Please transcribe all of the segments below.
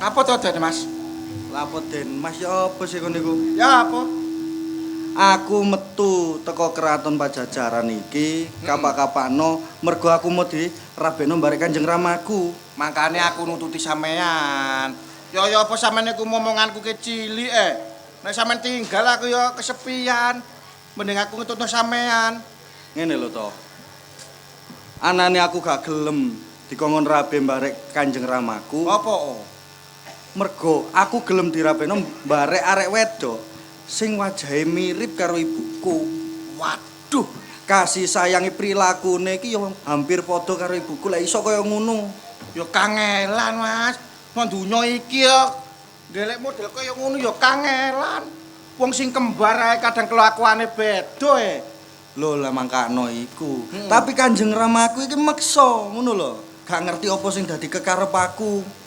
Apa to, Den Mas? Lapor Den Mas ya apa sih kon niku? Ya apa? Aku metu teko keraton Pajajaran iki kapak-kapakno mergo aku mau dirabekno barek Kanjeng Ramaku. Makane aku nututi sampean. Ya apa sampean iku momonganku kecilik Nek sampean tinggal aku ya kesepian. Mending aku ngetutno sampean. Ngene lho to. Anane aku gak gelem dikongkon rabe barek Kanjeng Ramaku. Apa? Mergo aku gelem dirabekno barek arek wedok sing wajahe mirip karo ibuku. Waduh, Kasih sayangi prilakune iki ya hampir padha karo ibuku. Lek iso kaya ngono. ya kangelan, Mas. Nang donya iki ya ndelek model kaya ngono ya kangelan. Wong sing kembar ae kadang kelakuane beda Lho lah mangkano iku. Tapi Kanjeng Ramaku iki meksa ngono lho. Gak ngerti apa sing dadi kekarep aku.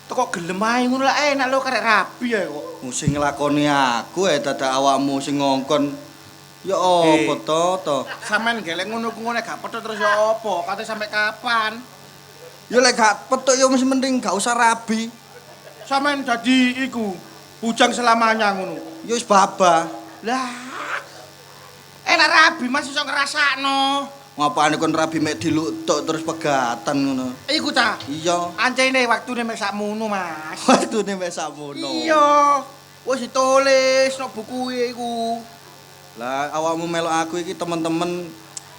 Kok gelem ae ngono lah enak lho karek rabi ae kok. Sing nglakoni aku dadak awakmu sing ngongkon. Ya apa to? Sampeyan gelek ngono ku ngene gak petut terus ya apa? Kate sampe kapan? Ya lek gak petuk ya mesti mending gak usah rabi. Sampeyan dadi iku bujang selamanya ngono. Ya wis babah. Lah. Enak rabi Mas iso ngrasakno. Ngapane kon rabi mek diluk tok terus pegatan ngono. Iku ta. Iya. Ancene waktune mek sakmono, Mas. Waktune mek sakmono. Iya. Wis ditulis nang buku iku. Lah awakmu melok aku iki temen-temen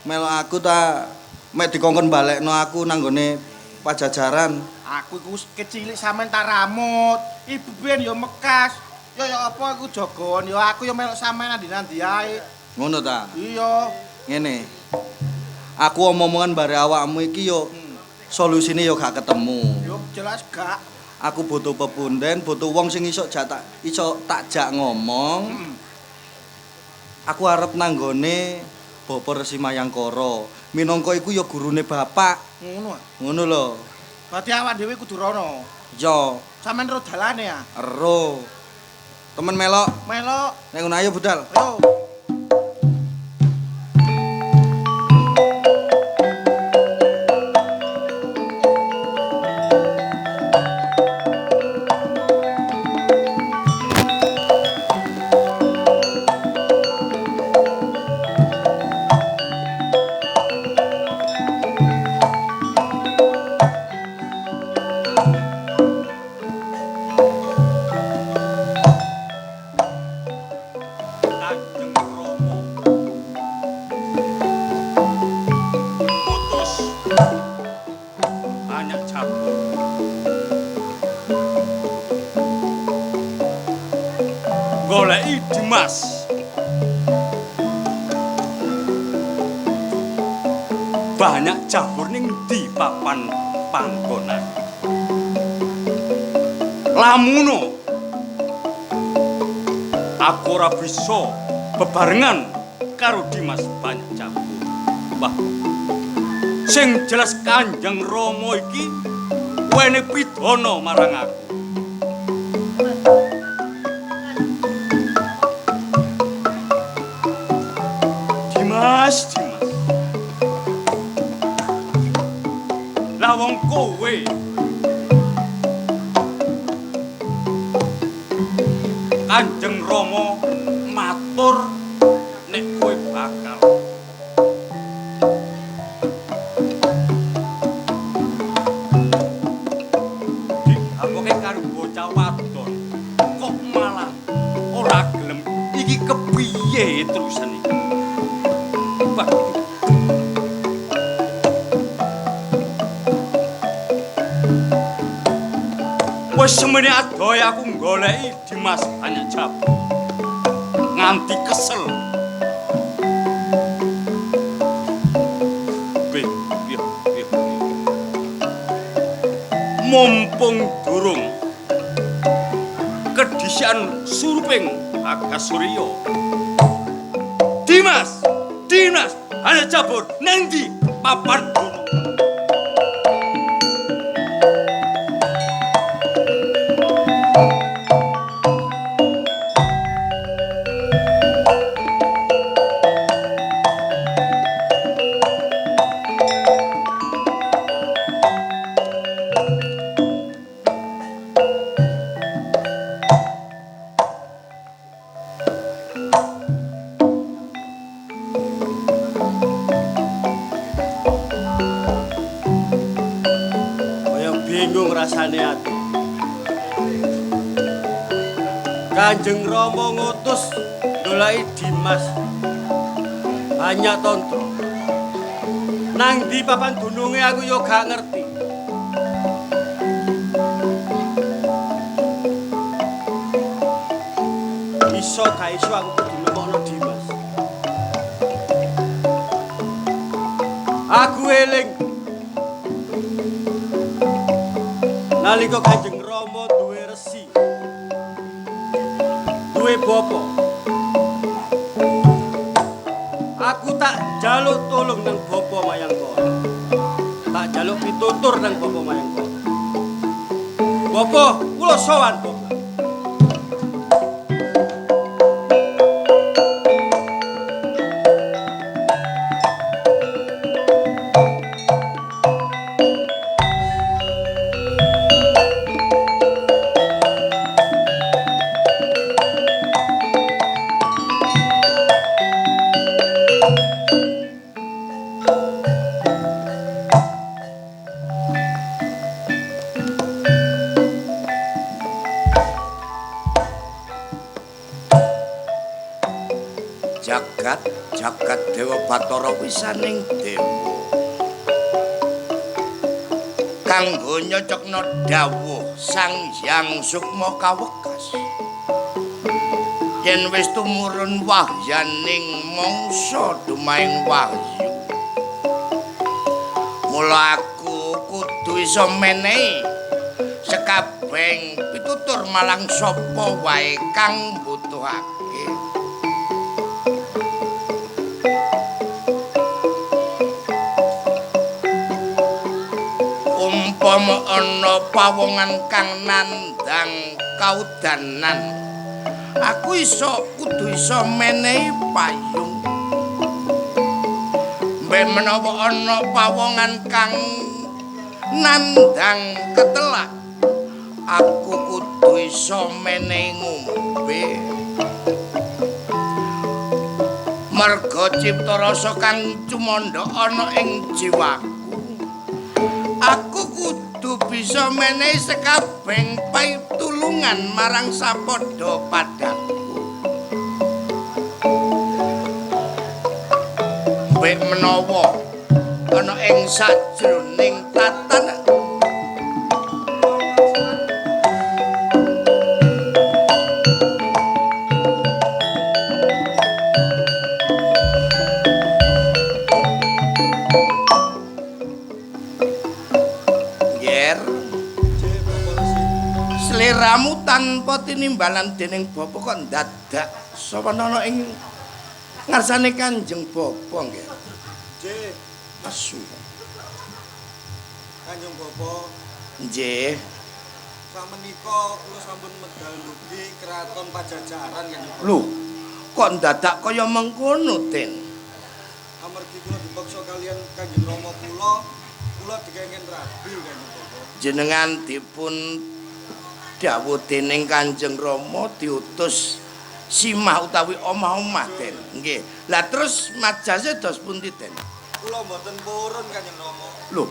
melok aku ta mek dikongkon balekno aku nang gone Pajajaran. Aku iku kecilik sampean tak ramut. Ibu ben ya mekas. Ya apa aku jogon, ya aku ya melok sampean ndi-ndi ae. Ngono ta? Iya. Ngene. Aku omong-omongan bare awakmu iki yo solusine yo gak ketemu. Yo jelas gak. Aku butuh pepunden, butuh wong sing iso tak jak ngomong. Aku arep nanggone Bapak Resi Mayangkara. Minangka iku ya gurune bapak. Ngono. Ngono lho. Berarti awak dhewe kudu rono. Yo, Sampeyan ro dalane ya. ero. Temen melok. Melok. Nek ngono ayo budal. Yo. Goleki Dimas. Banyak jabur ning di papan panggonan. Lamuno aku ora bisa bebarengan karo Dimas banyak jabur. Wah. Sing jelas Kanjeng Rama iki wene pidana marang aku. Dimas. Lah wong kowe Kanjeng Rama matur nek kowe bakal diapoke karo bocah wadon kok malah ora gelem. Iki kepiye terusan iki? Wes semene adoh aku goleki Dimas banyak jabur. Nganti kesel. Mumpung durung kedisian suruping Agasurya. Dimas ada jabur nang ndi papan gunung. Kaya bingung rasane ati. Kanjeng Rama ngutus ndolaki Dimas. Banyak tonto. Nang di papan dununge aku yo gak ngerti. Iso gak iso aku kudu nemokno Dimas. Aku eling nalika Kanjeng Rama duwe resi. Duwe bapa. Aku tak jaluk tolong nang Bapa Mayangkara. Tak jaluk pitutur nang Bapa Mayangkara. Bapa, kula sowan, Bapa. Jagat Dewa Bathara wisaning dewa kanggo nyocokno dawuh Sang Hyang Sukma kawekas yen wis tumurun wahyaning mangsa dumaing wahyu mula aku kudu iso menehi sekabeng pitutur malang sapa wae kang butuhake. Umpama ana pawongan kang nandhang kaudanan aku kudu iso menehi payung mbek menawa ana pawongan kang nandhang ketelak aku kudu iso menehi ngombe merga cipta rasa kang cumandha ana ing jiwaku aku kudu bisa menehi sekabeng paitulungan marang sapadha padaku. Mbek menawa ana ing sajroning tatanan sliramu tanpa tinimbalan dening Bapa kok dadak sawana ing ngarsane Kanjeng Bapa nggih. Nggih, Asu. Kanjeng Bapa, Nggih. samenika kula sampun medal ndugi Kraton Pajajaran Kanjeng Bapa. Lho, kok dadak kaya mengkono, Ten? Amargi kula dipaksa kalian Kanjeng Rama kula dikengen rabi Kanjeng Bapa. Jenengan dipun dawuh dening Kanjeng Rama diutus simah utawi omah-omah, Den. Nggih. Lah terus majase dos pundi, Den? Kula mboten purun Kanjeng Rama. Lho,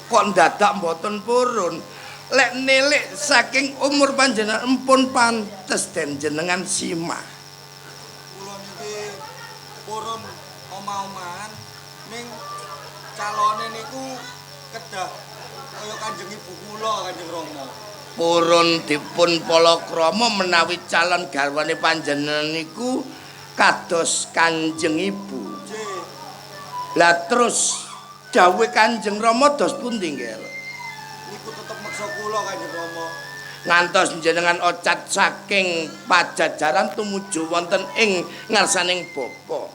kok dadak mboten purun? Lek nilik saking umur panjenengan empun pantes Den jenengan simah. Kula niki purun omah-omahan ning calone niku kedah kaya Kanjeng Ibu kula Kanjeng Rama. Purun dipun palakrama menawi calon garwane panjenengan niku kados Kanjeng Ibu. Nggih. Lah terus dawuh Kanjeng Rama dos pundi nggih? Niku tetep meksa kula Kanjeng Rama. Ngantos jenengan ocat saking Pajajaran tumuju wonten ing ngarsaning Bapa.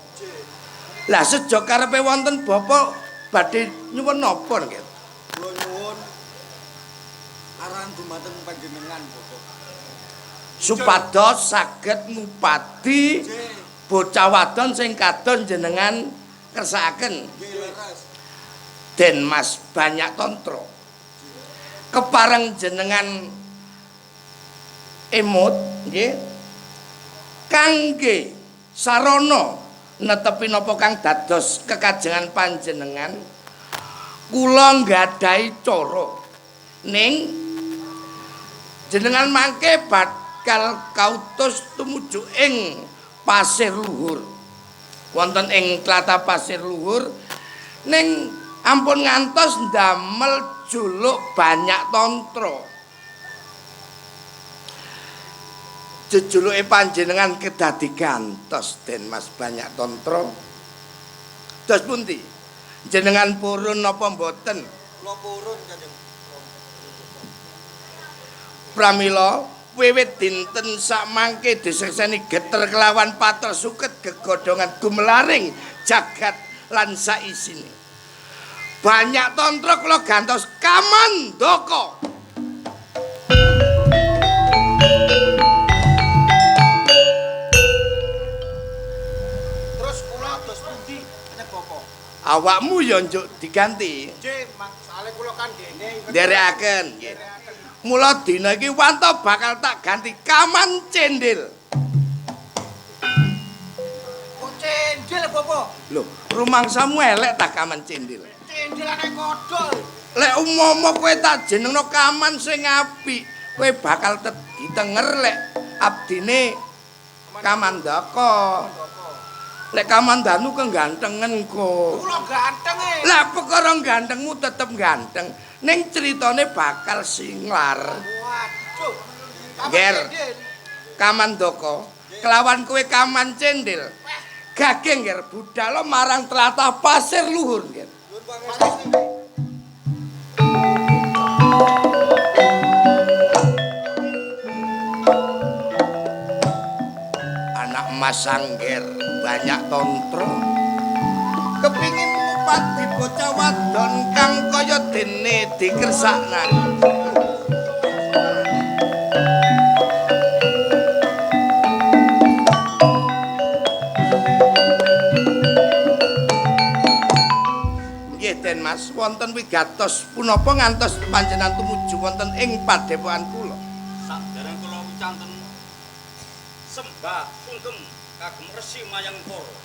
Lah sejak karepe wonten Bapa badhe nyuwun napa nggih? Kula nyuwun arahan dumateng panjenengan Bapak. supados saged ngupadi bocah wadon sing kadon jenengan kersakaken. Den Mas Banyak Tantra kepareng jenengan emut nggih kangge sarana netepi napa kang dados kekajengan panjenengan kula nggadahi cara ning jenengan mangke bakal kautus tumuju ing Pasir Luhur wonten ing tlatah Pasir Luhur ning ampun ngantos ndamel juluk Banyak Tantra. Jejuluke panjenengan kedadi gantos Den Mas Banyak Tantra. Dos pundi? Jenengan purun napa mboten? Kula purun Kanjeng. Pramila wiwit dinten sakmangke disekseni geter kelawan pater suket gegodhongan gumelaring jagat lan saisine. Banyak Tantra kula gantos kamandaka. Terus kula dos pundi nek Bapak? Awakmu ya njuk diganti. Nggih, maksale kula kan dene. Nderekaken nggih. Mula dina iki wanto bakal tak ganti Kaman Cendil. Kok cendil Bapak? Lho, rumangsamu elek tak Kaman Cendil. Cendilane kodol. Lek umpama kowe tak jenengno Kaman sing apik, kowe bakal ditenger lek abdine Kamandaka. Lek Kamandanu kegantengen kok. Kula ganteng e. Lah perkara gantengmu tetep ganteng, ning critane bakal singlar. Waduh. Ger. Kamandaka, kelawan kowe Kaman Cendil. Gageng ger budal marang tlatah Pasir Luhur ger. Anak Mas Angger Banyak Tantra kepingin ngupadi bocah wadon kang kaya dene dikersakna. Nggih Den Mas, wonten wigatos punapa ngantos panjenengan tumuju wonten ing padepokan kula? Sadereng kula wicanten sembah sungkem kagem Resi Mayangkara.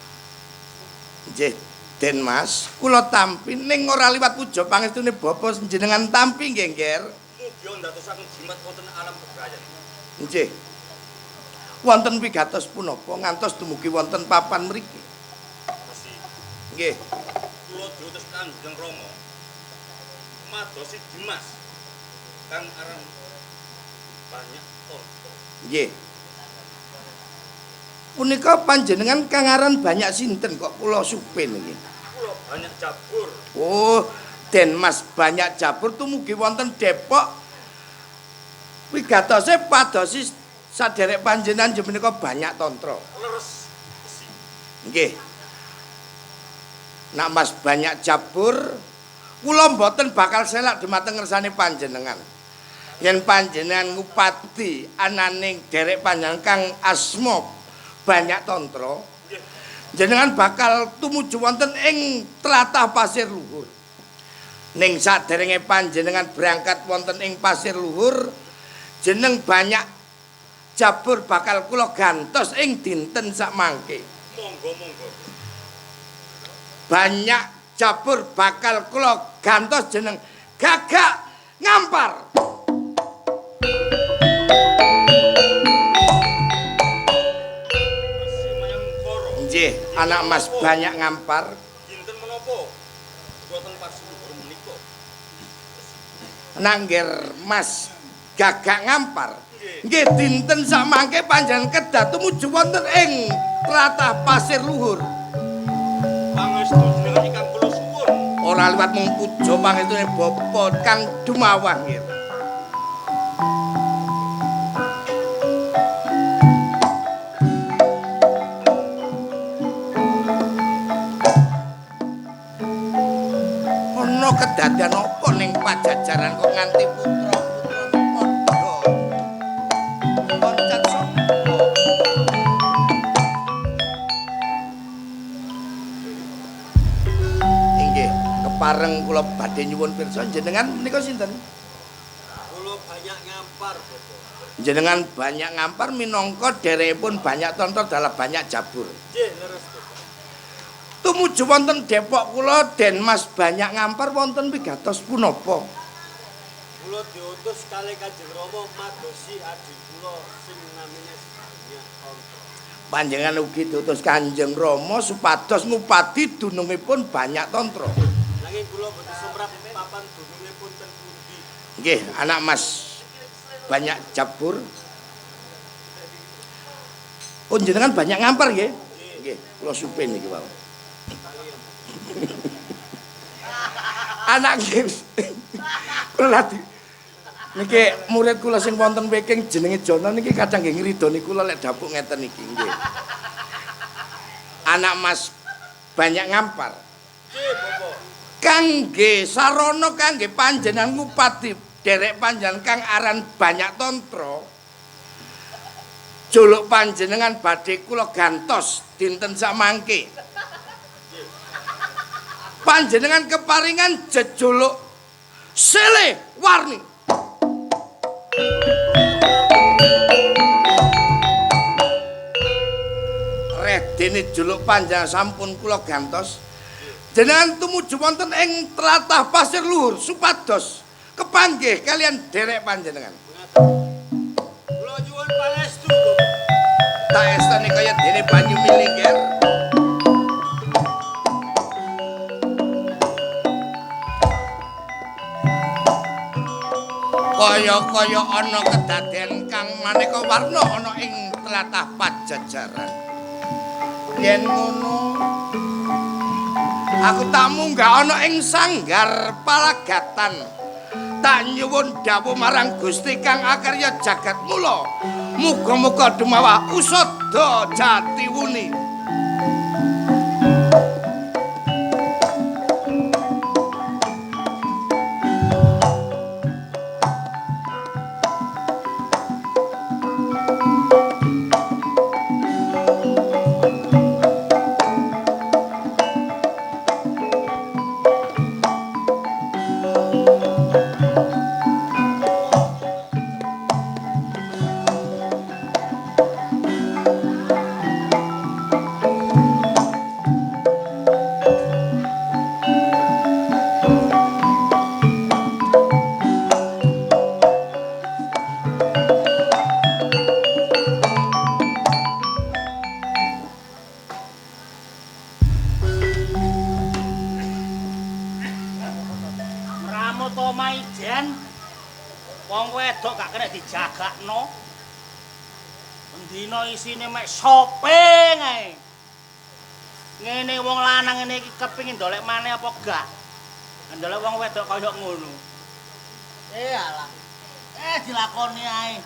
Nggih, Den Mas, kula tampi ning ora liwat puja pangestune bapa jenengan tampi nggih, Nger. Mugi ndadosaken jimat wonten alam bebrayan. Nggih. Wonten wigatos punapa ngantos dumugi wonten papan mriki? Resi, Nggih. kula diutus Kanjeng Rama madosi Dimas kang aran Banyak Tantra. Nggih. Punika panjenengan kang aran Banyak sinten kok kula supin iki? Kula Banyak Jabur. Oh, Den Mas Banyak Jabur tumugi wonten Depok. Wigatose padosi saderek panjenengan menika Banyak Tantra. Leres Resi. Nggih. Nak Mas Banyak Jabur, kula mboten bakal selak dumateng ngersane panjenengan. Yen panjenengan ngupadi ananing derek panjenengan kang asma Banyak Tantra, jenengan bakal tumuju wonten ing tlatah Pasir Luhur. Ning saderenge panjenengan berangkat wonten ing Pasir Luhur, jeneng Banyak Jabur bakal kula gantos ing dinten sakmangke. Monggo-monggo. Banyak Jabur bakal kula gantos jeneng Gagak Ngampar. Resi Mayangkara. Nggih, anak Mas Banyak Ngampar. Dinten menapa? Boten pasluhur menika. Nangger Mas Gagak Ngampar. Nggih, dinten sakmangke panjenengan kedah tumuju wonten ing tlatah Pasir Luhur. Pangestu jenengan ingkang kula suwun. Ora liwat mung puja pangestune bapa kang dumawah nggih. Ana kedadian apa ning Pajajaran kok nganti putra-putra padha loncat sareng kula badhe nyuwun pirsa jenengan menika sinten? Kula banyak ngampar, Bopo. Jenengan banyak ngampar minangka dherekipun banyak tonton dalam banyak jabur. Nggih, leres, Bopo. Tumuju wonten Depok kula Den Mas banyak ngampar wonten wigatos punapa? Kula diutus kalih Kanjeng Rama madosi adi kula sing namine banyak kontrol. Panjenengan ugi diutus Kanjeng Rama supados ngupadi dunungipun banyak tantra. Nanging kula boten sumrap papan dunungipun ten pundi. Nggih, anak Mas banyak jabur. Oh jenengan banyak ngampar nggih? Nggih, kula supin niki wae. Anak nggih. Kula lati. Niki murid kula sing wonten Peking jenenge Jono niki kadang nggih ngridoni kula lek dapuk ngeten niki nggih. Anak Mas banyak ngampar. Nggih, Bopo. Kangge sarana kangge panjenengan ngupati derek panjenengan kang aran banyak tantra. Juluk panjenengan badhe kula gantos dinten samangke. Panjenengan keparingan jejuluk Sele Warni. Redene juluk panjenengan sampun kula gantos. Jenengan tumuju wonten ing tlatah Pasir Luhur supados kepanggih kalian derek panjenengan. Kula nyuwun pangestu, Bopo. Tak estane kaya dene banyu milingger. Kaya-kaya ana kedaden kang maneka warna ana ing tlatah Pajajaran. Yen ngono aku tak munggah ana ing sanggar palagatan. Tak nyuwun dawuh marang Gusti kang akarya jagat mula. Muga-muga dumawa usada Jatiwuni. Wong wedok gak kena dijagakno. Pendina isine mek shopping ae. Ngene wong lanang ngene iki kepengin ndolek maneh apa gak? Ndolek wong wedok kaya ngono. Alah. Dilakoni ae.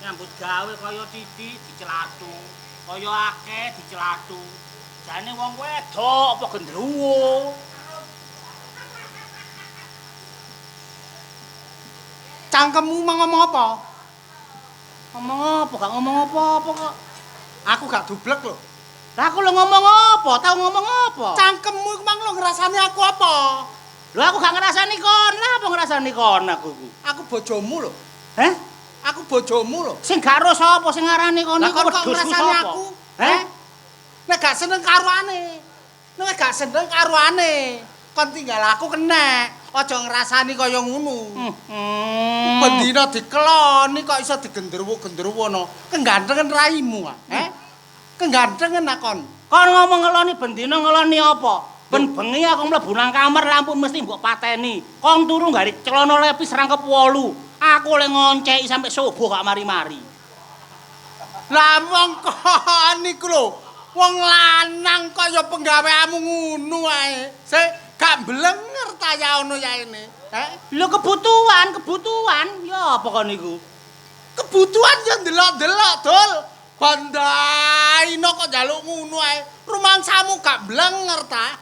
Nyambut gawe kaya titik dicelatu, kaya akeh dicelatu. Jane wong wedok apa gendruwo? Cangkemmu mau ngomong apa? Ngomong apa? Gak ngomong apa-apa kok. Aku gak dublek lho. Lah aku lho ngomong apa? Tau ngomong apa? Cangkemmu iku mang lho ngrasani aku apa? Lho aku gak ngrasani kon. Lah apa ngrasani kon aku iku? Aku bojomu lho. Heh? Aku bojomu lho. Sing gak ro sapa sing ngarani kon Lah iku kon kok wedhusku ngrasani sapa? aku? Heh? Nek gak seneng karuane. Nek gak seneng karuane. Kon tinggal aku kenek. Aja ngrasani kaya ngono. Bendina dikeloni kok iso digenderwo-genderwo no. Kegantengen raimu ah. Kegantengen akon. Kon ngomong ngeloni bendina ngeloni apa? Ben bengi aku mlebu nang kamar lampu mesti mbok pateni. Kon turu garik celana lepis rangkep 8. Aku le ngonceki sampe subuh gak mari-mari. Lah mongko niku lho. Wong lanang kaya penggaweanmu ngono ae. Sik gak blenger ta ya ono ya ini. Lho kebutuhan. Ya apa kon niku? Kebutuhan ya ndelok-ndelok, Dul. Bandaino kok njaluk ngono ae. Rumangsamu gak blenger ta?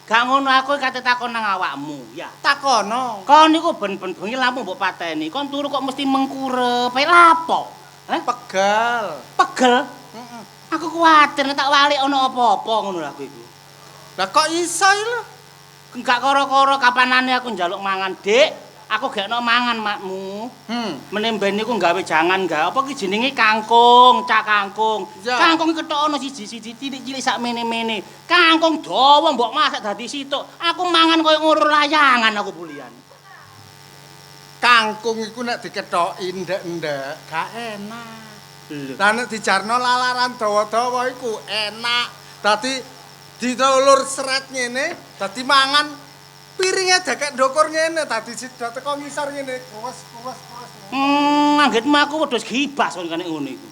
Gak ngono aku kate takon nang awakmu, ya. Takono. Kon niku ben-ben bengi lampu mbok pateni. Kon turu kok mesti mengkurep. Lapo? Pegal. Pegel? Aku kuwatir nek tak walik ana apa-apa ngono lho aku iku. Lah kok iso lho? Enggak koro-koro kapanane aku njaluk mangan, Dik. Aku gekno mangan makmu. Menemben niku gawe jangan gawe apa ki jenenge kangkung, cak kangkung. Ya. Kangkung iki ketokno siji-siji cilik-cilik sak mene-mene. Kangkung dawa mbok masak dadi situk. Aku mangan koyo ngurur layangan aku bulian. Kangkung iku nek dikethoki ndek-ndek gak enak. Lho. Lah nek dijarno lalaran dawa-dawa iku enak. Dadi ditulur seret ngene, dadi mangan piringe dekek ndukur ngene, dadi sida teko ngisor ngene. Kuwes. Anggitmu aku wedhus gibas kon nek ngono iku.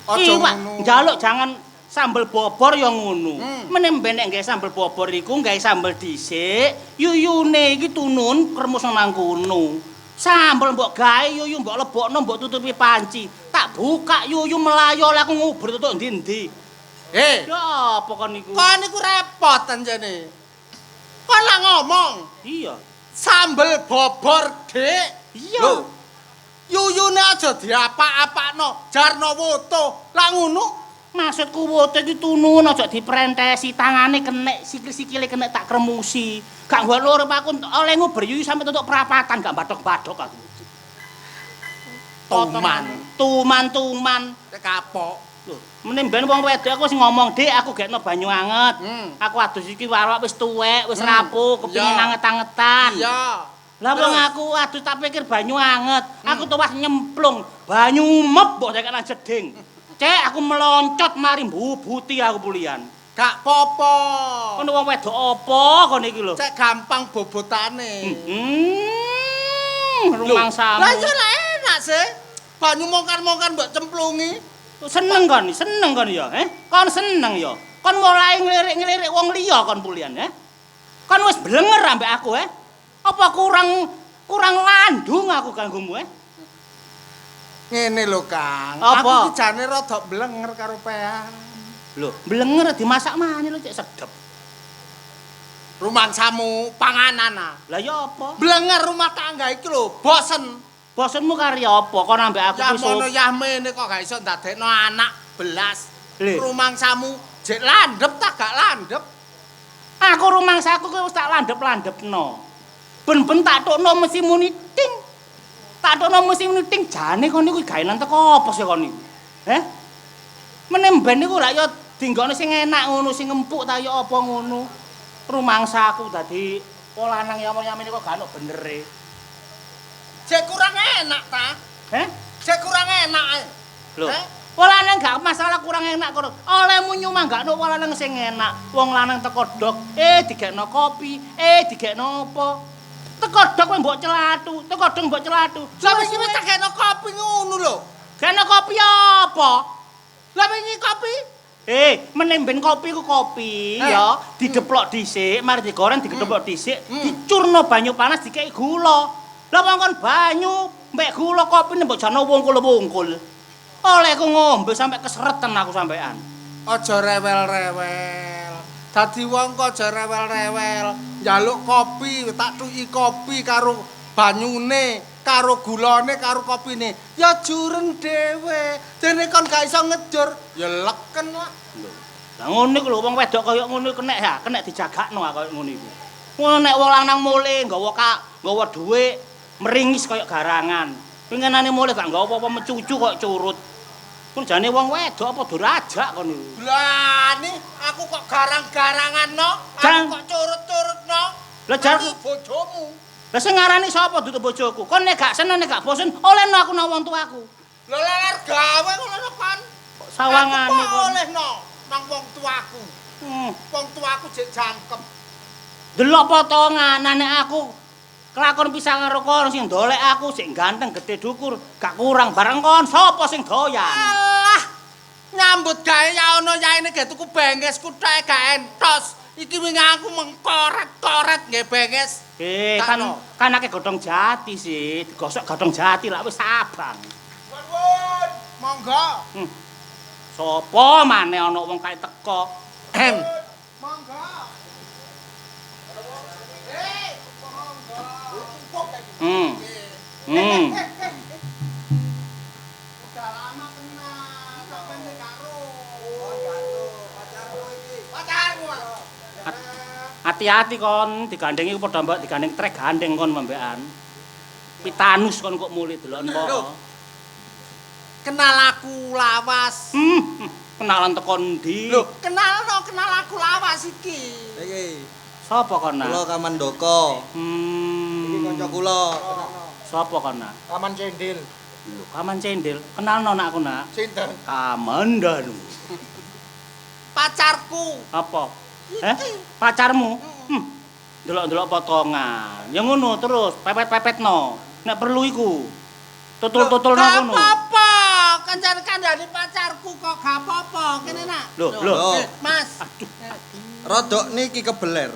Aja Iwak ngono. njaluk jangan sambel bobor ya ngono. Hmm. Menemben nek gawe sambel bobor iku gawe sambel dhisik, yuyune iki tunun kremus nang kono. Sambel mbok gawe yuyu mbok lebokno mbok tutupi panci. Tak buka yuyu melayu oleh aku nguber tutuk ndi-ndi. Ya apa kon niku? Kon niku repot anjene. Kon lah ngomong Iya. sambel bobor, Dik. Iya. Lho, yuyune aja diapak-apakno, jarno woto. Lah ngono, Maksudku wote iki tunun aja diprentesi, tangane kenek, sikil-sikile kenek tak kremusi. Gak nggo loro aku oleh nguber yuyu sampe tutuk perapatan gak bathok-bathok aku. Tuman. kapok. Lho, menemben wong wedok aku sing ngomong, "Dik, aku gekno banyu anget. Hmm. Aku adus iki warok wis tuwek, wis rapuh, kepengin Iya. anget-angetan." Iya. Lah wong Terus? aku adus tak pikir banyu anget. Aku tuwas nyemplung, banyu umep mbok dekek nang jeding. Cek aku meloncot mari mbubuti aku bulian. Gak popo. Kono wong wedok apa kono iki lho? Cek gampang bobotane. Rumangsamu. Lah iya lah enak sih. Banyu mongkan-mongkan mbok cemplungi. Seneng kon ya, Kon seneng ya. Kon mulai ngelirik-ngelirik wong liya kon bulian, Kon wis blenger ambek aku, Apa kurang landung aku kanggomu, Ngene lho, Kang. Apa? Aku iki jane rada blenger karo pean. Lho, blenger dimasak maneh lho cek sedep. Rumangsamu panganan ah. Lah ya apa? Blenger rumah tangga iki lho, bosen. Bosenmu kari apa? Kon ambek aku Ya wis mono yah mene kok gak iso ndadekno anak belas. Le. Rumangsamu jek landhep tak gak landhep. Aku rumangsaku kuwi wis tak landhep-landhepno. Ben-ben tak tokno mesti muni ting. Tak tokno mesti muni ting jane kon niku gawean teko apa sih kon niku? Menemben niku lak ya dinggone sing enak ngono, sing empuk ta ya apa ngono. Rumangsaku dadi lanang yama-yamene kok gak ono benere. Jek kurang enak ta? Jek kurang enak ae. Lho. Wong lanang gak masalah kurang enak kok. Olehmu nyumanggakno wong lanang sing enak. Wong lanang teko dok, digekno kopi, digekno apa. Teko dok kowe mbok celatu, teko dok mbok celatu. Lah wingi wis tak gekno kopi ngono lho. Gekno kopi apa? Lah wingi kopi Menemben kopi ku kopi ya, dideplok dhisik, mari digoreng digedeplok dhisik, dicurno banyu panas dikei gula. Lah wong kon banyu mbek gula kopi mbok jano wungkul-wungkul. Oleh ku ngombe sampe keseretan aku sampean. aja rewel-rewel. Dadi wong kok aja rewel-rewel. Njaluk kopi, tak tuki kopi karo banyune, karo gulane, karo kopine. Ya juren dhewe. Dene kon gak iso ngejur, ya leken lah. Lah ngono iku lho wong wedok kaya ngono kenek dijagakno kaya ngono iku. Ngono nek wong lanang mule nggawa dhuwit, meringis kaya garangan. Pengenane mule gak nggawa apa-apa mecucu kaya curut. Kun jane wong wedok apa durajak kon niku. Lah ni aku kok garang-garanganno, aku kok curut-curutno. Lah jar bojomu. Lah sing ngarani sapa dudu bojoku? Kon nek gak seneng nek gak bosen, olehno aku nang wong tuaku. Lah leler gawe ngono kan. Sawangane Aku kon. olehno nang wong tuaku. Wong tuaku jek jangkep. Delok potongan nek aku kelakon pisah karo kon sing ndolek aku sing ganteng gede dukur, gak kurang bareng kon sapa sing doyan? Alah, nyambut gawe ya ono yaene ge tuku bengesku tek gak entos. Iki wingi aku mengkoret-koret nggih benges. Kan akeh godhong jati sih, digosok godhong jati lak wis abang. Nuwun, monggo. Sopo maneh ana wong kae teko. Monggo. Udah lama kenal, sampe nek karo. Oh, jatuh pacarmu iki. Pacarmu. Hati-hati kon, digandeng iku padha mbok digandeng trek gandeng kon membekan. Pitanus kon kok muli delok empok. Kenal aku lawas. Kenalan teko ndi? Lho, kenal aku lawas iki. Iki Sapa kon nak? kula Kamandaka. Iki kanca kula. Sapa kon nak? Paman Cendil. Lho, Kaman Cendil. Kenalno nak aku nak. Sinten? Kamandanu. Pacarku. Apa? Pacarmu? Delok-delok potongan. Ya ngono terus, pepet-pepetno. Nek perlu iku. Tutul-tutulno Gak ngono. apa-apa. Kandhani pacarku kok gak apa-apa. Kene nak. Lho. Mas. Rodok niki kebeler.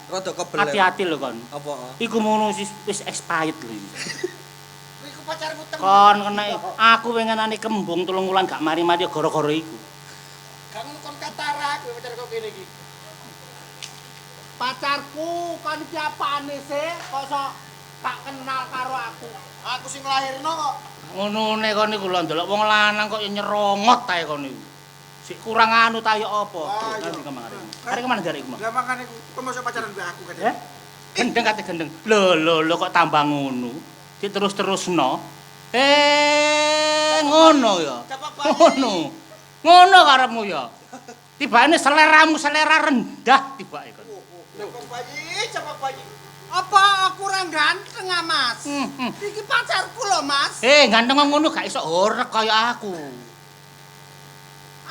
Rodok kebeler. Hati-hati lho kon. Apa? Iku ngono wis expired lho. Iku pacarku temen. Kon kena aku pengenane kembung 3 wulan gak mari-mari gara-gara iku. Gak ngono kon katara kowe pacarku kene iki. Pacarku kon iki apane sih? Kok sok gak kenal karo aku. Aku sing nglahirno kok. Ngonone kon iku lho ndelok wong lanang kok ya nyerongot ae kon iku. Sik kurang anu ta ya apa? Nanti kemari. Arek kemana jare iku? Lah makane kok mosok pacaran mbek aku kan. Gendeng kate gendeng. Lho kok tambah ngono. Diterus-terusno. Ngono ya. Ngono karepmu ya. Tibane seleramu selera rendah tibake kon. Cepet bayi. Apa aku ora ganteng ah, Mas? Iki pacarku lho, Mas. Ganteng ngono gak iso horek kaya aku.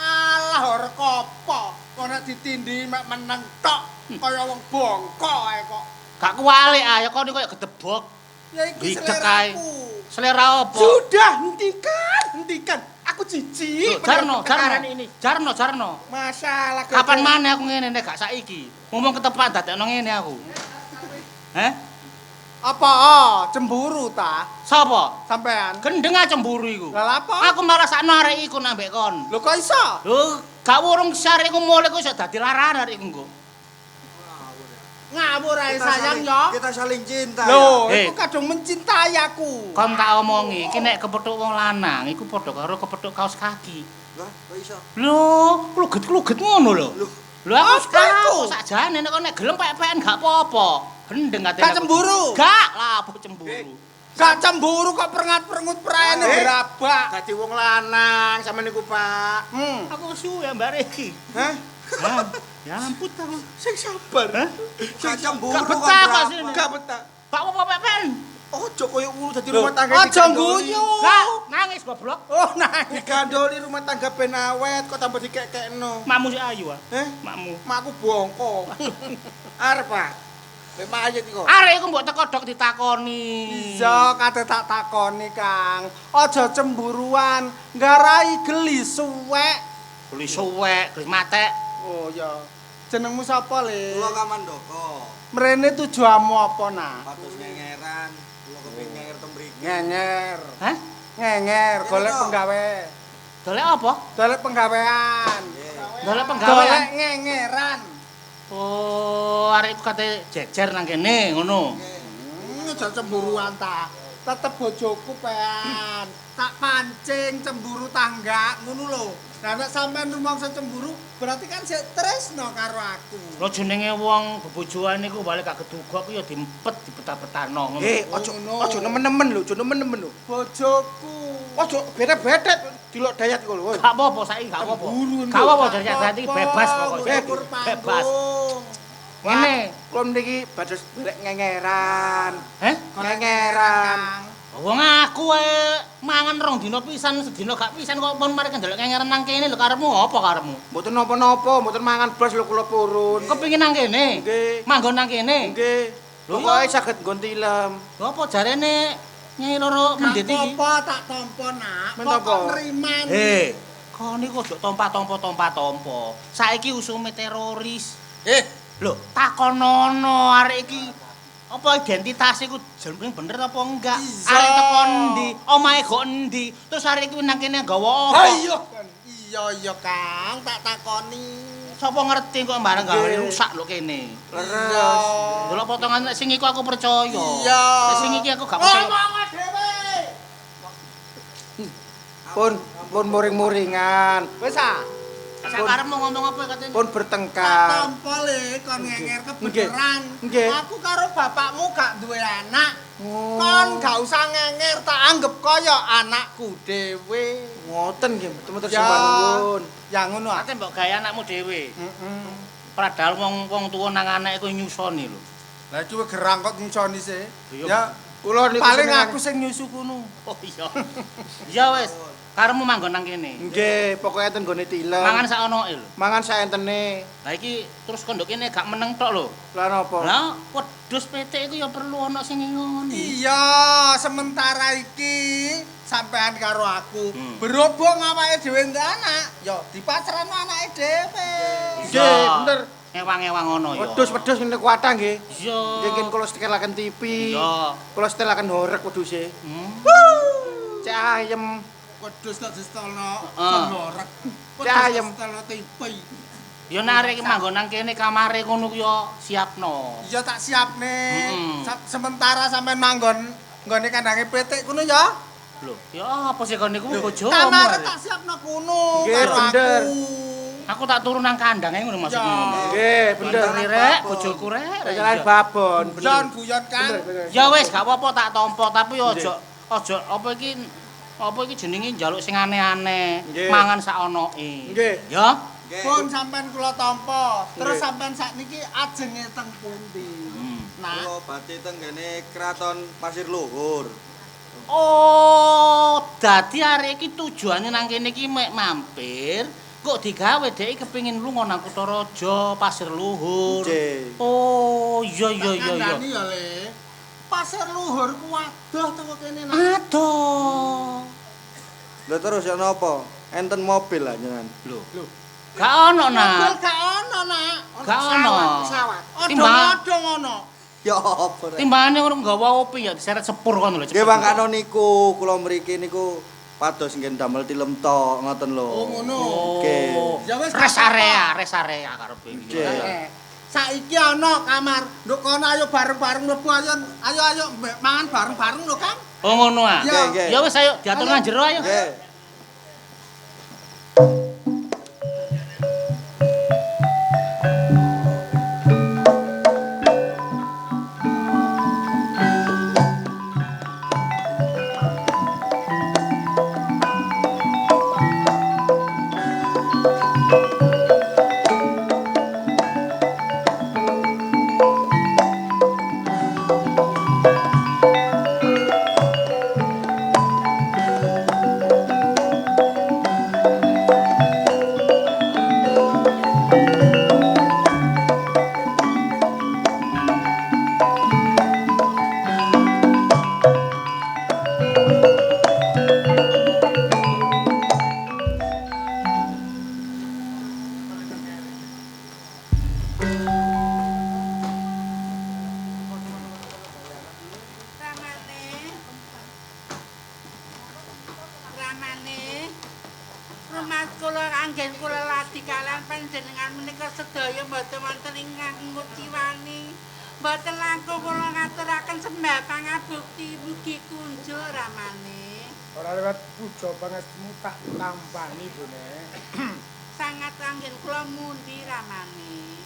Alah horek apa? Kok nek ditindhi mek meneng tok kaya wong bongkok ae kok. Gak kualik ah, ya kon kaya gedebok. Ya iki Bidek ae. seleraku. Selera apa? Sudah, hentikan. Aku jijik. Jarno. Jarno. Masalah Kapan maneh aku ngene nek gak saiki. Ngomong ketepan dadekno ngene aku. Apa? Cemburu ta? Sapa? Sampean. Gendeng ae cemburu iku. Lah apa? Aku malah sakno arek iku nambek kon. Lho kok iso? Lho, gak wurung syarek iku mulai kok iso dadi laran arek iku engko. Ngawur ae sayang ya. Kita saling cinta. Lho, ya. iku kadung mencintai aku. Kon tak omongi, iki nek kepethuk wong lanang iku padha karo kepethuk kaos kaki. Lah, kok iso? Lho, kluget-kluget ngono lho. Lho aku Apa iku? sakjane nek kon nek gelem pek-peken gak apa-apa. Gendeng katene. Gak cemburu? Gak lah, apa cemburu. Gak cemburu kok perengat-perengut praene berabak. Dadi wong lanang sampeyan niku, Pak. Aku suwe mbak iki. Hah? Ya ampun ta. Sing sabar. Gak cemburu Gak kok betah kok berapa? sini. Gak betah. Pak apa pek-peken? Ojo koyo ngono dadi Loh, rumah tangga Aja digandoli. guyu. Gak nangis goblok. Oh, nah. Digandoli rumah tangga ben awet kok tambah dikekekno. Makmu sik ayu ah. Makmu. Makku bongko. Arep, Pak. Lek mayit iku. Arek iku mbok teko dok ditakoni. Iya, kate tak takoni, Kang. Aja cemburuan, nggarai geli suwek. Beli suwek, beli matek. Oh ya. Jenengmu sapa, Le? Kula Kamandaka. Mrene tujuanmu apa, Nak? Patus ngengeran. Kula kepengin ngenger teng mriki. Ngenger. Hah? Ngenger, golek Iya, penggawe. Dolek apa? Golek penggawean. Dolek Golek penggawean. ngengeran. Oh, arek iku kate jejer nang kene ngono. Aja cemburuan ta. Tetep bojoku pean. Tak pancing cemburu tangga ngono lho. Lah nek sampean rumangsa cemburu, berarti kan sik tresno karo aku. Lho jenenge wong bebojoan niku balik gak kedugok ku ya diempet dibetah-betahno ngono. Ojo nemen-nemen lho, ojo nemen-nemen lho. Bojoku. Ojo beda-beda dilok dayat iku lho. Gak apa-apa saiki gak apa-apa. Cemburu, Gak apa-apa Nduk. jadi berarti bebas pokoknya. Ukur Bebas. panggung. Ngene. Kula mriki badhe golek ngengeran. Golek Ngengeran. Wong aku ae mangan rong dina pisan sedina gak pisan kok pun mari ndelok ngengeran nang kene lho karepmu apa karepmu? Mboten napa-napa, mboten mangan blas lho kula purun. Kepengin nang kene? Nggih. Manggon nang kene? Nggih. Lho, Pokoke iya. saged nggon tilem. Lho apa jarene Nyai Loro mendhet iki? Apa tak tampa, Nak? Men apa? Kok nriman. Kon niku ojo tompa-tompa. Saiki usume teroris. Lho, takonono arek iki apa identitas iku jeneng bener apa enggak? Iya. Arek teko endi? Omahe go endi? Terus arek iki nang kene nggawa apa? Iya, Kang, tak takoni. Sapa ngerti kok bareng gawe rusak lho kene. Leres. Delok potongan nek sing iku aku percaya. Iya. Nek sing iki aku gak percaya. Ngomong dhewe. Pun muring-muringan. Wis ah. Sakarepmu ngomong apa katene? Pun Tak bertengkar. tampa le kon ngenger kebeneran. Nggih. Aku karo bapakmu gak duwe anak. Oh. Kon gak usah ngenger, tak anggap kaya anakku dhewe. Ngoten nggih, betul-betul Ya. sembah nuwun. Ya ngono ah. Ate mbok gawe anakmu dhewe. Heeh. Padahal wong tuwa nang anak iku nyusoni lho. Lah iki gerang kok nyusoni sih. Iya. Ya Kula niku paling senengan- aku sing nyusu kono. Oh iya. Ya wis, karepmu manggon nang kene. Nggih, pokoke ten nggone tilem. Mangan sak onoke lho. Mangan saentene. Lah iki terus kondok kene gak meneng tok lho. Lah napa? Lah wedhus petik iku ya perlu ana sing ngoni. Iya, sementara iki sampean karo aku Hmm. berhubung awake dhewe ndek anak, ya dipasrahno anake dhewe. Nggih, bener. Ewang-ewang ngono ya. Wedhus-wedhus ngene kuatah nggih. Iya. Nggih kin kula setelaken TV. Iya. Kula setelaken horeg wedhuse. Hmm. Cek ayem. Wedhus kok distelno Heeh. horeg. Cek ayem. Distelno tipi. Ya narik iki manggon nang kene kamare ngono ku ya siapno. Iya tak siapne. Mm-mm. Sementara sampean manggon nggone kandange petik kono ya. Lho, ya apa sih kon niku bojomu. Kamare arek? tak siapno kono Nggih, karo bener. aku. Aku tak turun nang kandange ngono maksudmu. Ya. Nggih, bener. Bener rek, bojoku rek. Jalan babon. Bujon guyon kan. Bener, bener. Ya wis gak apa-apa tak tampa tapi ya aja apa iki jenenge njaluk sing aneh-aneh. Nggih. Mangan sak onoke. Nggih. Ya. Pun sampean kula tampa. Terus Nggih. sampean sakniki ajenge teng pundi? Nah, Kula badhe tenggene Kraton Pasir Luhur. Oh, dadi arek iki tujuane nang kene iki mek mampir, kok digawe dhek kepengin lunga nang Kutaraja, Pasir Luhur. Nggih. Oh, iya iya iya iya. kandhani ya le. Pasir Luhur ku adoh teko kene nah. Aduh. Lha terus ya napa? Enten mobil lah jenengan. Lho. Gak ono, Mobil Nak. gak ono, Nak. Gak ono. Pesawat. Odong-odong ono. Ya apa rek? Timbangane ngono nggawa opi ya diseret sepur kono lho. Nggih mangkano niku, kula mriki niku pados nggih damel tilem tok ngoten lho. Oh ngono. Nggih. Ya wis Res area karepe. Nggih. Saiki ana kamar. Nduk kono ayo bareng-bareng mlebu ayo. Ayo mangan bareng-bareng lho, Kang. Oh ngono ah. Ya. Nggih. Ya wis ayo diatur nang jero ayo. Nggih. Ramane rumah kula anggen kula ladi kalian panjenengan menika sedaya mboten wonten ingkang nguciwani mboten langkung kula ngaturaken sembah pangabukti mugi kunjul ramane Ora lewat puja pangestumu tak tampani, Bune. sangat anggen kula mundi ramane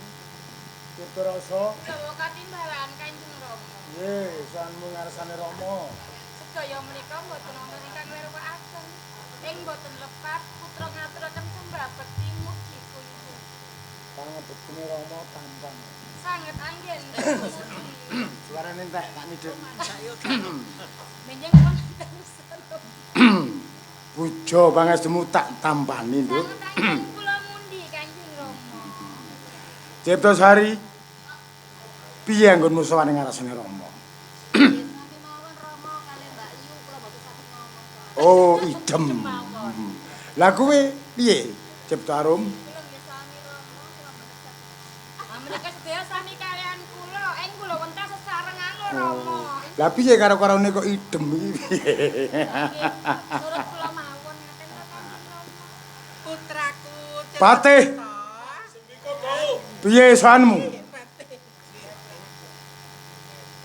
Putrasa, Dawa katimbalan Kanjeng Rama. nggih, sanmu ngarsane Rama. Sedaya menika mboten wonten ingkang lewakaken. Ing mboten lepat putra ngaturaken sembah bekti mugi kunjung. Pangebektine Rama tampan. Sanget anggen. Suarane entek tak midhek. Menjing pun Puja pangestumu tak tampani, Nduk. sanget anggen kula mundi Kanjeng Rama. Ciptasari, piye anggonmu sowan ing ngarsane Rama? Nanti mawon Rama kali Mbak Yu kula mboten saged ngomong. Oh, idem. Lah kuwi piye, Ciptarum? Kula nggih sami Rama kula mboten saged. Ah menika sedaya sami kalian kula, ing kula wonten sesarengan lho Rama. Lah piye karo-karone kok idem iki piye? Turut kula mawon ngaten to Kanjeng Rama. putraku Patih. Piye sowanmu?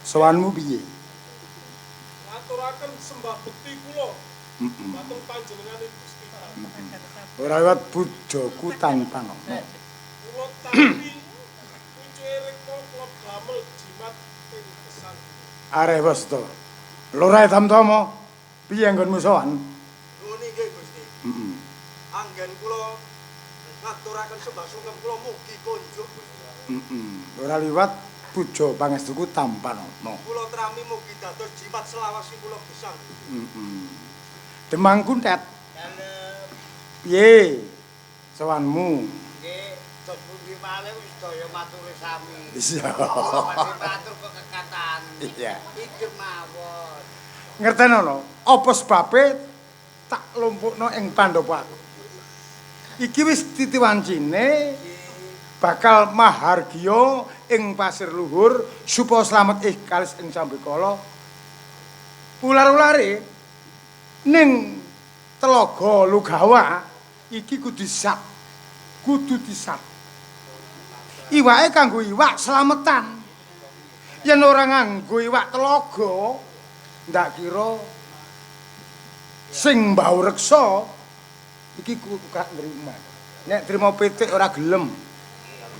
Sowanmu piye? Ngaturaken sembah bekti kula Ora liwat bojoku tanpa nono. Arep wis to. Lurae Tamtama, piye nggonmu sowan? Nuwun inggih Gusti. Anggen kula ngaturaken sembah sungkem kula mugi kunjuk Gusti. Ora liwat puja pangestuku tanpa nono. Kula trami mugi dados jimat selawasi kula gesang. Demang Kuntet. Piye sowanmu? Nggih, dos pundi malih wis daya matur sami. Iya. Badhe matur kok kekataan. Iya. Idem mawon. Ngertenono, apa sebabe tak lumpukno ing Pandhapaku. Iki wis titiwancine bakal mahargya ing pasir luhur supaya slamet kalis ing sambekala. Ular-ulare ning Telaga Lugawa iki kudu disat. Iwake kanggo iwak slametan. Yen ora nganggo iwak telaga, ndak kira sing mbau reksa iki gak nrimo. Nek trimo pitik ora gelem.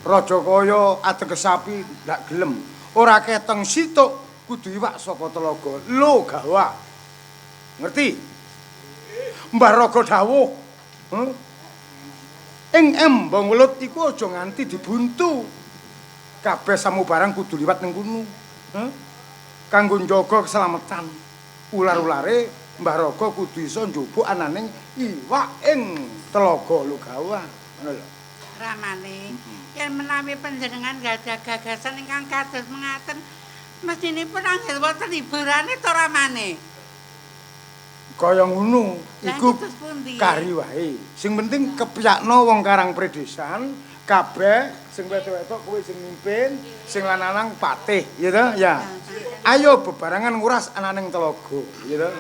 Rajakaya adeg sapi ndak gelem. Ora keteng situk kudu iwak saka telaga Lugawa. Ngerti? Mbah Raga dawuh, ing embong welut iku aja nganti dibuntu. Kabeh samubarang kudu liwat ning kono. Kanggo njaga keselamatan. Ular-ulare Mbah Raga kudu iso njupuk ananing iwak ing Telaga Lugawa. Ngono lho. Ramane, yen menawi panjenengan gadah gagasan ingkang kados mengaten, mestinipun angel wonten hiburane to Ramane. Kaya ngono, iku Lah, terus pundi? kari wae. Sing penting kepiyakno wong Karang Predesan, kabeh sing wedok-wedok kuwi sing mimpin, sing lanang patih, ya to? Ya. Ayo bebarengan nguras ananing telaga, ya to?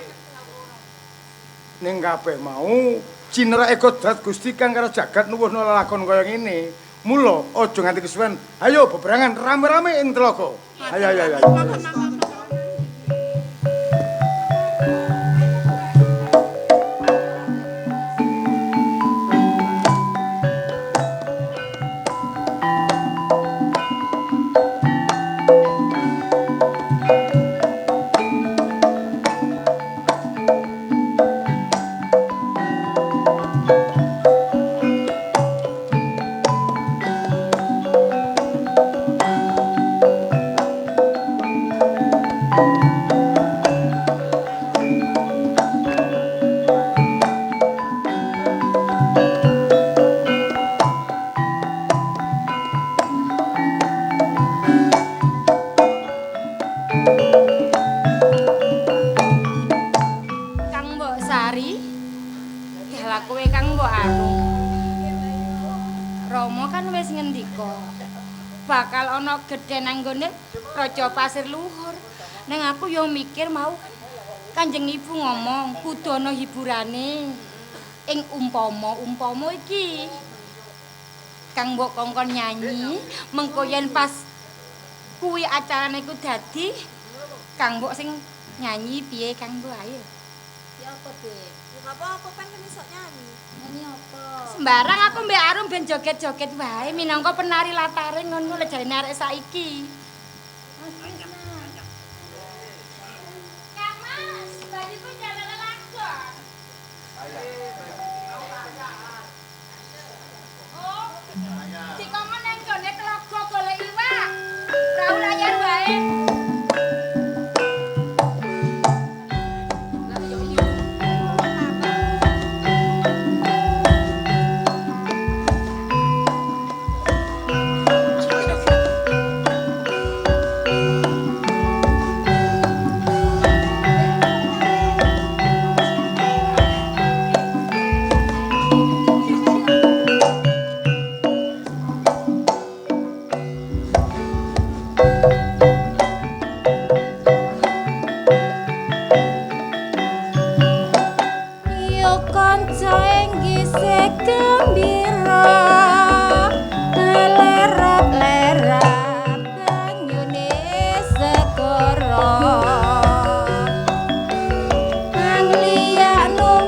Ning kabeh mau cinerake Kodrat Gusti kang karo jagat nuwuhna lelakon kaya ngene. Mula aja nganti kesuwen. Ayo bebarengan rame-rame ing telaga. Ayo. bakal ana gedhe nang nggone Raja Pasir Luhur. Nang aku yo mikir mau Kanjeng Ibu ngomong kudu ana hiburane ing umpama iki. Kang mbok kongkon nyanyi mengko yen pas kuwi acarane ku dadi Kang mbok sing nyanyi piye Kang mbok ayo. Ya apa, Dek? Ya apa-apa pengen iso nyanyi. Nyanyi apa? Sembarang aku mbek Arum ben joget-joget wae minangka penari latare ngono lek jarene arek saiki. Kang Mas, bajuku jalan langsung. Oh, dikongkon nang gone telaga golek iwak. Prau layar wae. Angliano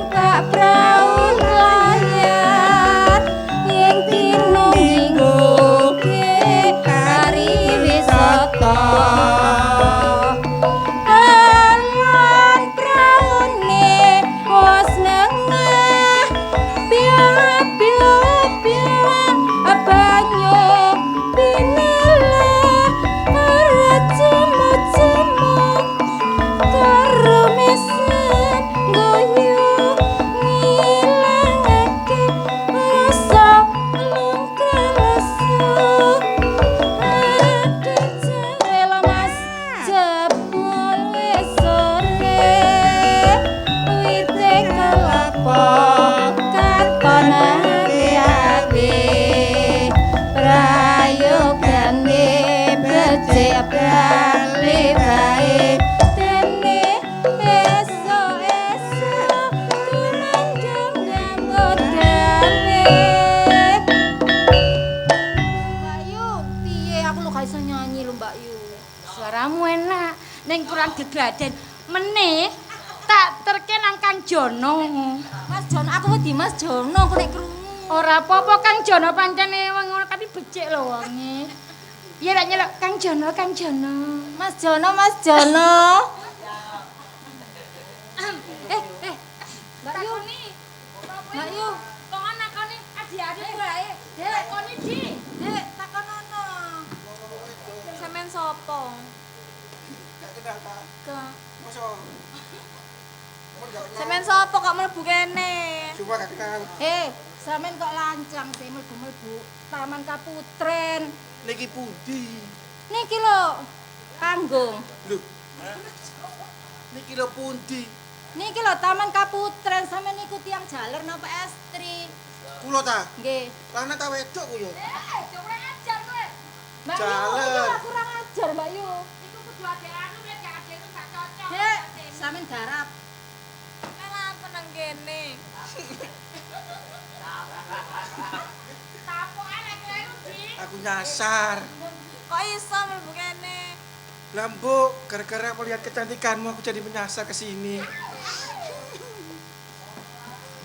lan gegraden. Meneh tak terke nang Kang Jono. Mas Jono, aku wedi Mas Jono aku nek krungu. Ora apa-apa Kang Jono pancene ngono tapi becik lho wonge. Iya rak nyeluk Kang Jono, Kang Jono. Mas Jono, Mas Jono. Mbak Yu. Mbak Yu, kok nakoni adi-adi wae. Dek, takoni Di. Dek, takonono. Sampeyan sapa? Sampeyan sapa kok mlebu kene? Coba gak kenal. Sampeyan kok lancang sih mlebu-mlebu Taman Kaputren. Niki pundi? Niki lho, panggung. Lho. Niki lho pundi? Niki lho Taman Kaputren, sampeyan niku tiyang jaler napa estri? Kula ta? Nggih. Lanang ta wedok ku yo? Kurang ajar kowe. Mbak Yu, Jaler. iki kurang ajar Mbak Yu. Iku kudu adekane nek gak adekku gak cocok. Dek, sampeyan garap. Kenapa nang kene? Tapoke nek kowe Di. Aku nyasar. Kok iso mlebu kene? Lambo, gara-gara aku lihat kecantikanmu aku jadi menyasar ke sini.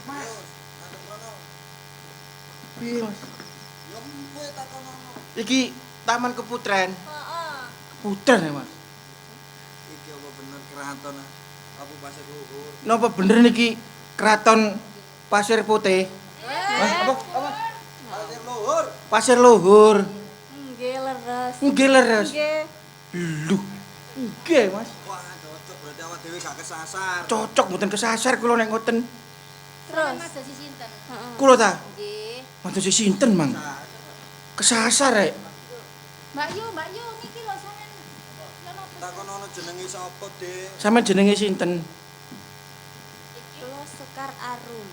Mas. Piye, Mas? Iki Taman Keputren. Heeh. Keputren ya, Mas. Iki apa bener keraton apa Pasir Luhur? Napa bener niki Keraton Pasir Putih? Apa? Pasir Luhur. Pasir Luhur. Nggih, leres. Nggih leres. Nggih. Lho. Nggih, Mas. Wah, cocok berarti awak dhewe gak kesasar. Cocok mboten kesasar kula nek ngoten. Terus Mas dadi sinten? Kula ta? Nggih. Maksud sinten, Mang? Kesasar rek. Mbak Yu, niki lho sampeyan. Takon ana jenenge sapa, Dik? Sampeyan jenenge sinten? Kula Sekar Arum.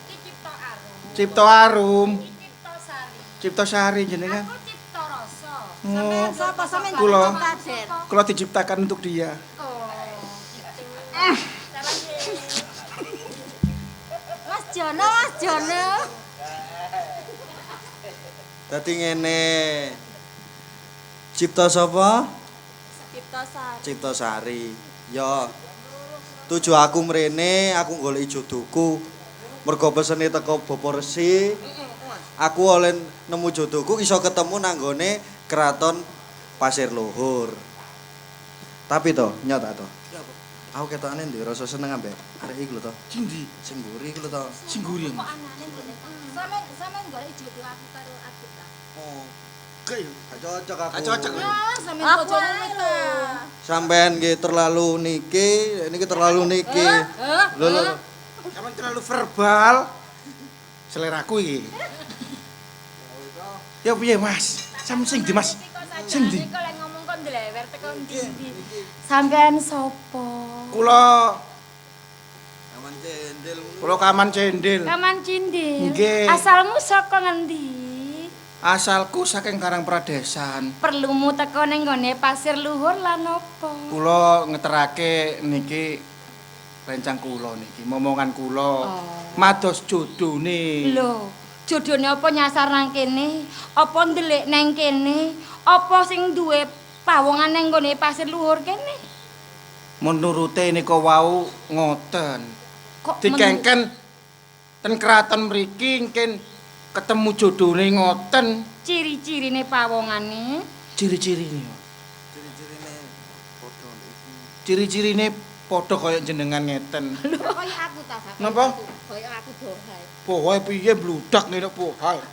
Iki Cipta Arum. Cipta Arum. Iki Cipta Sari. Cipta Sari jenengan. Aku Cipta Rasa. Oh, Sapa sampeyan Kula. kader? kula diciptakan untuk dia. Oh. Mas Jono. Dadi ngene. Cipta sapa? Cipta Sari. Cipta Sari. Ya. Tuju aku mrene, aku golek jodohku. Mergo pesene teko Bapak Resi. Aku oleh nemu jodohku iso ketemu nang gone Keraton Pasir Luhur. Tapi to, nyata to. Aku ketokane ndek rasa seneng ambek arek iki lho to. Cindi, Sing mburi iku lho to. sing guri. Kok anane ngene. Sampeyan golek jodoh aku karo aku ta. Oh, Oke, gak cocok aku. gak cocok. Ya, sampeyan Aku bojomu itu. Sampean nggih terlalu niki terlalu niki. Lho lho. Sampeyan terlalu verbal. Seleraku iki. Ya piye, Mas? Sampeyan sing ndi, Mas? Sing ndi? Kok lek ngomong kok ndlewer teko ndi? Sampeyan sapa? Kula Aman cendel. kula Kaman Cendil. Kaman Cindil. Nggih. Asalmu saka ngendi? Asalku saking Karang Pradesan. Perlumu teko ning gone Pasir Luhur lan opo? Kula ngeterake niki rencang kula niki, momongan kula. Oh. Mados jodone. Lho, jodone apa nyasar nang kene? Apa ndelik nang kene? Apa sing duwe pawongan nang gone Pasir Luhur kene? Menurute nika wau ngoten. Kok Dikengken ten keraton mriki engken ketemu jodone ngoten. ciri-cirine pawongane? Ciri-cirine. Ciri-cirine padha iki. Ciri-cirine padha kaya jenengan ngeten. Kaya aku ta, Bapak. Napa? Kaya aku bohai. Pohoe piye bludak ngene pohoe.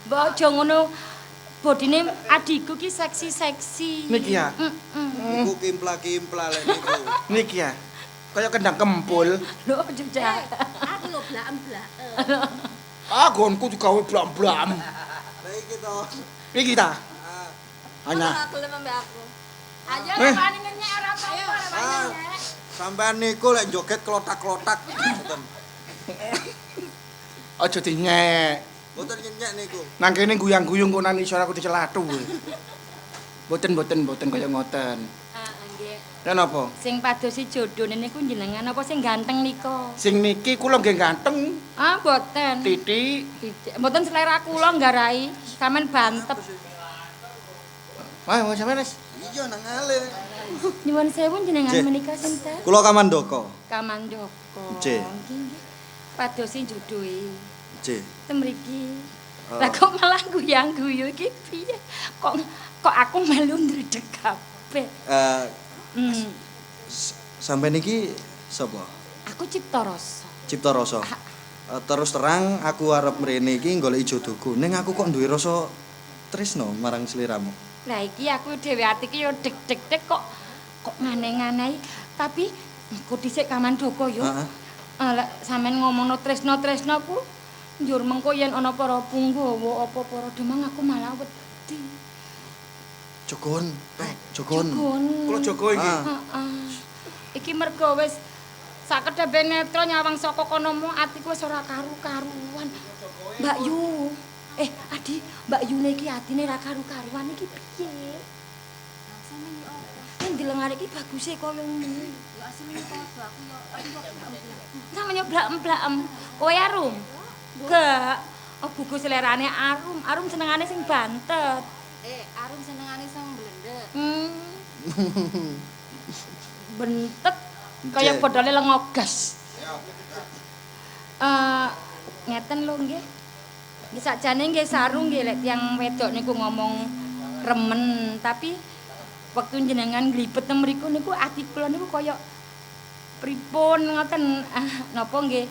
Mbok aja ngono. Bodine adikku ki seksi-seksi. Niki ya. Iku kimpla-kimpla lek niku. Niki ya. Kaya kendang kempul. Lho, jejak. Aku lho blak-blak. Ah, gonku digawe blam-blam. Lah iki to. Iki ta. Hanya. Aku gelem ambek aku. Ayo Eh. wani ngenyek ora apa-apa, wani ngenyek. Sampean niku lek joget klotak-klotak ngoten. Aja dinyek. Mboten nyenyek niku. Nang kene guyang-guyung kok nang isor aku dicelathu. Mboten kaya ngoten. Nggih. Ya napa? Sing padosi jodhone niku jenengan apa sing ganteng nika? Sing niki kula nggih ganteng, Ah, mboten. titik. Mboten selera kula nggarai, sampean bantep. Wah, sampeyan wis. iya nang ale. Nyuwun sewu jenengan Nggih. menika sinten? Kula Kamandaka. Kamandaka. Nggih. Nggih. Padosi juduhi. Nggih. Temriki. Lah kok malah guyang-guyu iki piye? Kok aku melu ndredeg kabeh. Sampeyan iki sapa? Aku Cipta Rasa. Cipta Rasa. Terus terang aku arep mrene iki goleki jodohku. Ning aku kok duwe rasa tresno marang sliramu. Lah iki aku dhewe ati iki yo deg-deg kok ngane-nganehi. Tapi engko dhisik Kamandaka yo. Heeh. Lah sampean ngomongno tresno-tresno ku njur mengko yen ana para punggawa apa para demang aku malah wedi. Jogon. Jogon. Kula jaga iki. Heeh. Iki mergo wis sakedhepe netra nyawang saka kono mu atiku wis ora karu-karuan. Mbak Yu. Adi, Mbak Yune iki atine ra karu-karuan iki piye? Sampeyan yo apa? Yen dilengar iki baguse kaya ngene. Yo asline padha aku yo Sampeyan blak-blakem. Kowe arum? Enggak. Oh, buku selerane arum. Arum senengane sing bantet. Arum senengane sing blendet. Bentet kaya bodole lengogas. Ngeten lho nggih. Nggih sakjane nggih saru nggih lek tiyang wedok niku ngomong remen, tapi wektu jenengan glibet teng mriku niku ati kula niku kaya pripun ngoten. Napa nggih?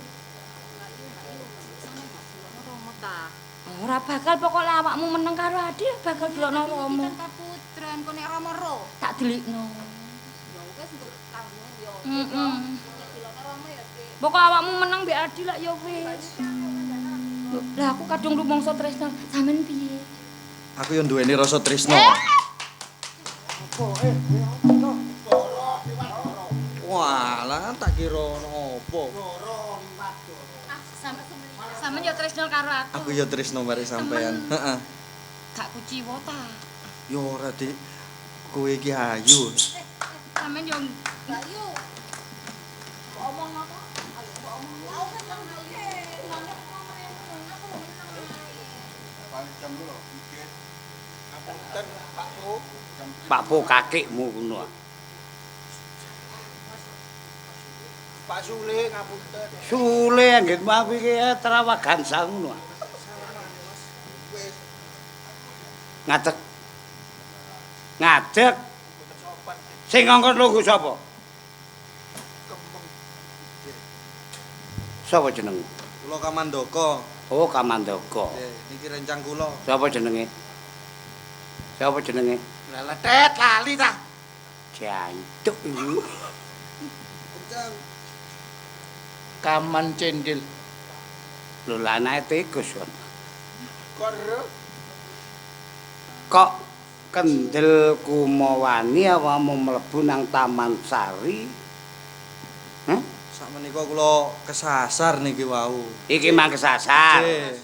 Ora bakal pokoke awakmu meneng karo Adi bakal delokno Rama. Kan kaputren kok nek Rama ro. Tak delikno. Ya wis engko kanggo yo. Delokno Rama ya, Dik. Pokoke awakmu meneng mbek Adi lak ya wis. Lah aku kadung rumangsa tresno. Sampeyan piye? Aku yo duweni rasa tresno. Walah tak kira apa. Sampeyan ya tresno karo aku. Aku yo tresno mari sampean. Heeh. Gak kuciwa ta. Yo ora, Dik. Kowe iki ayu. Sampeyan yo Bayu. Omong apa? Aku kan nang Pak Po kakekmu ngono. Pak Sule ngapunten. Sule anggenmu aku iki trawagansa ngono. Ngadeg. Ngadeg. Sing ngongkon lungguh sapa? Sapa jeneng? Kula Kamandaka. Oh, Kamandaka. Nggih, niki rencang kula. Sapa jenenge? Sapa jenenge? Lelet lali ta. Jancuk iki. Kaman cendil. Lho lanake tikus kon. Karo Kok kendel kumawani awamu mlebu nang Taman Sari? Hah? Sakmenika kula kesasar niki wau. Iki mang kesasar. Nggih.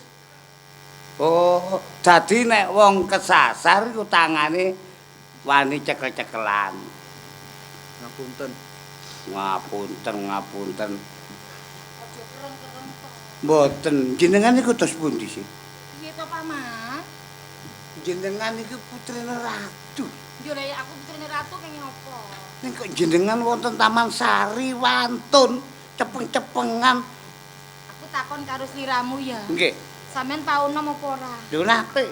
Oh, dadi nek wong kesasar iku tangane wani cekel-cekelan. Ngapunten. Ngapunten. Mboten, jenengan niku tos pundi sih? piye to Paman? Jenengan iki putrine ratu. Yo lek aku putrine ratu kenging apa? Ning kok jenengan wonten Taman Sari wantun cepeng-cepengan. Aku takon karo sliramu ya. Nggih. Sampeyan tau nom apa ora? Lho nate.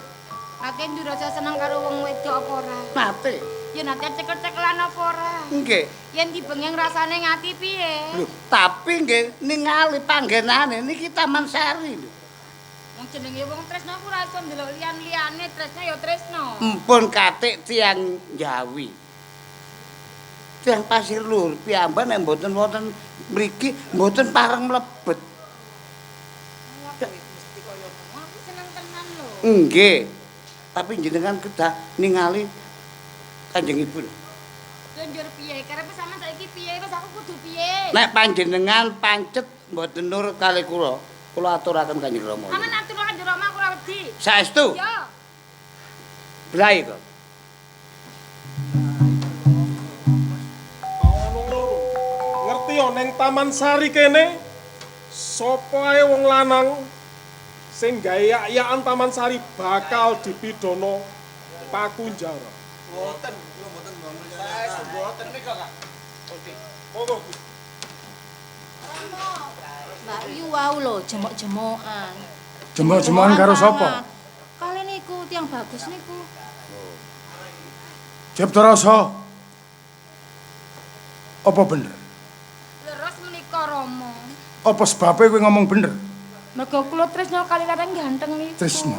Nate ndurasa seneng karo wong wedok apa ora? Nate. Ya nate cekel-cekelan apa ora? Nggih. Yen dibengeng rasane ngati piye? Lho, tapi nggih ningali panggenane niki Taman Sari lho. Wong jenenge wong tresno ku ora iso ndelok liyan-liyane, tresno ya tresno. Empun katik tiyang Jawi. Tiyang Pasir Luhur piyambak nek mboten wonten mriki mboten pareng mlebet. Mesti kaya ngono. Aku seneng tenan lho. Nggih. Tapi jenengan kedah ningali Kanjeng Ibu. Yo njur piye? Karepe sampean saiki piye? Wis aku kudu piye? Nek panjenengan pancet mboten nurut kali kula aturaken Kanjeng Rama. Sampeyan atur Kanjeng Rama aku ora wedi. Saestu. Yo. Brai kok. Ngerti yo ning Taman Sari kene sapa ae wong lanang sing gawe yak-yakan Taman Sari bakal dipidana pakunjara. Mboten, kula mboten Mboten nika, Kak. Oke. Monggo. Mbak Yu wau lho jemok-jemokan. Jemok-jemokan karo sapa? Kali niku tiang bagus niku. Jeptarasa. Apa bener? Leres menika Rama. Apa sebabe kowe ngomong bener? Mergo kula tresna kali larang ganteng niku. Tresna.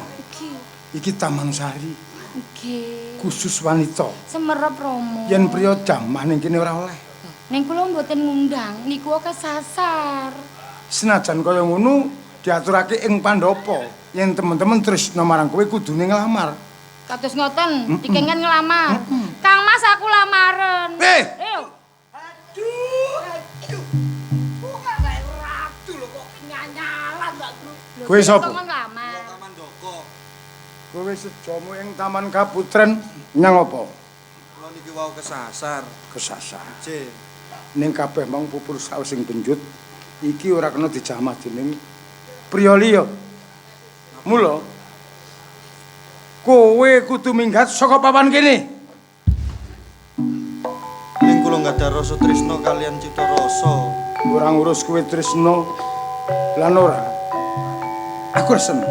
Iki Taman Sari. Nggih. Khusus wanita. Semerep Rama. Yen priya jaman ning kene ora oleh. Ning kula mboten ngundang, niku kesasar. Senajan kaya ngono diaturake ing Pandhapa, yen temen-temen tresna marang kowe kudune nglamar. Kados ngoten, dikengen ngelamar. Kang Mas aku lamaren. Ayo. Kowe sapa? Ngelamar. Kowe sejomu ing Taman Kaputren nyang apa? Kula niki wau kesasar. Kesasar. Nggih. Ning kabeh mong pupur saus sing benjut iki ora kena dijamah dening priya liya. Mula kowe kudu minggat saka papan kene. Ning kula gadah rasa tresna kalian Citarasa. Ora ngurus kowe tresna lan ora. Aku resen.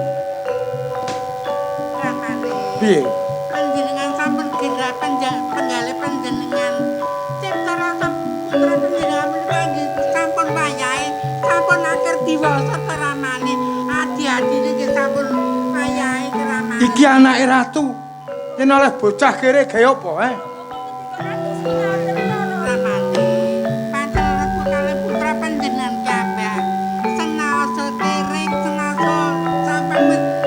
Piye? Panjenengan sampun kira penggale panjenengan. Ciptarasa putra panjenengan menika nggih sampun wayahe, sampun akhir diwasa keramane. Adi-adi niki sampun wayahe keramane. Iki anake ratu. Yen oleh bocah kere gawe apa, Keramane. Panjenengan putra panjenengan kabeh. Senaosa kere, senaosa sampai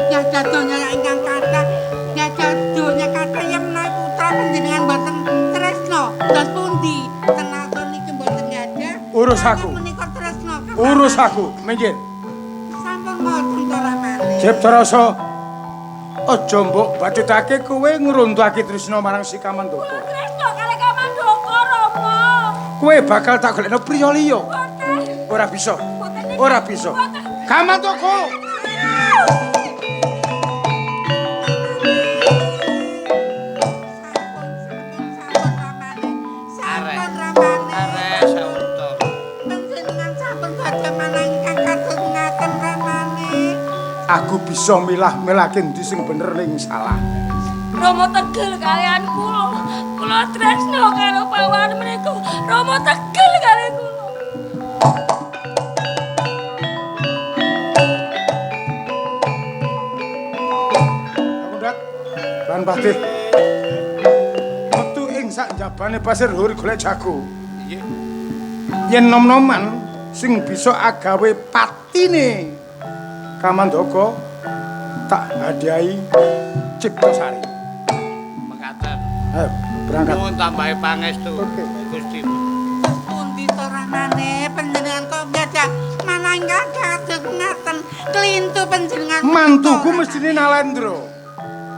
nyadat donya ingkang kathah. Nyadat donya kathah yen menawi putra panjenengan boten tresna. Dos pundi? Senaosa niki boten gadah. Urus aku. Menika tresna. Urus aku, minggir. Sampun ngoten to ramane. Jeptarasa. Aja mbok bacutake kowe ngruntuhake tresna marang si Kamandaka. Tresna kali Kamandaka Rama. Kowe bakal tak golekno priya liya. Ora bisa. Ora bisa. Kamandaka. Aku bisa milah-milahke ndi sing bener ning salah. Rama tegel kalian kula. Kula tresna karo pawan menika. Rama tegel kali kula. Kamundat. Lan Patih. Metu ing sak njabane pasir luhur golek jago. Yen nom-noman sing bisa agawe patine Kamandaka tak hadiahi Ciptasari. Mekaten. Ayo, berangkat. Nuwun tambahi pangestu. Gusti. Pundi to ramane panjenengan kok gadah manangga kados ngaten klintu panjenengan. Mantuku mestine Nalendra.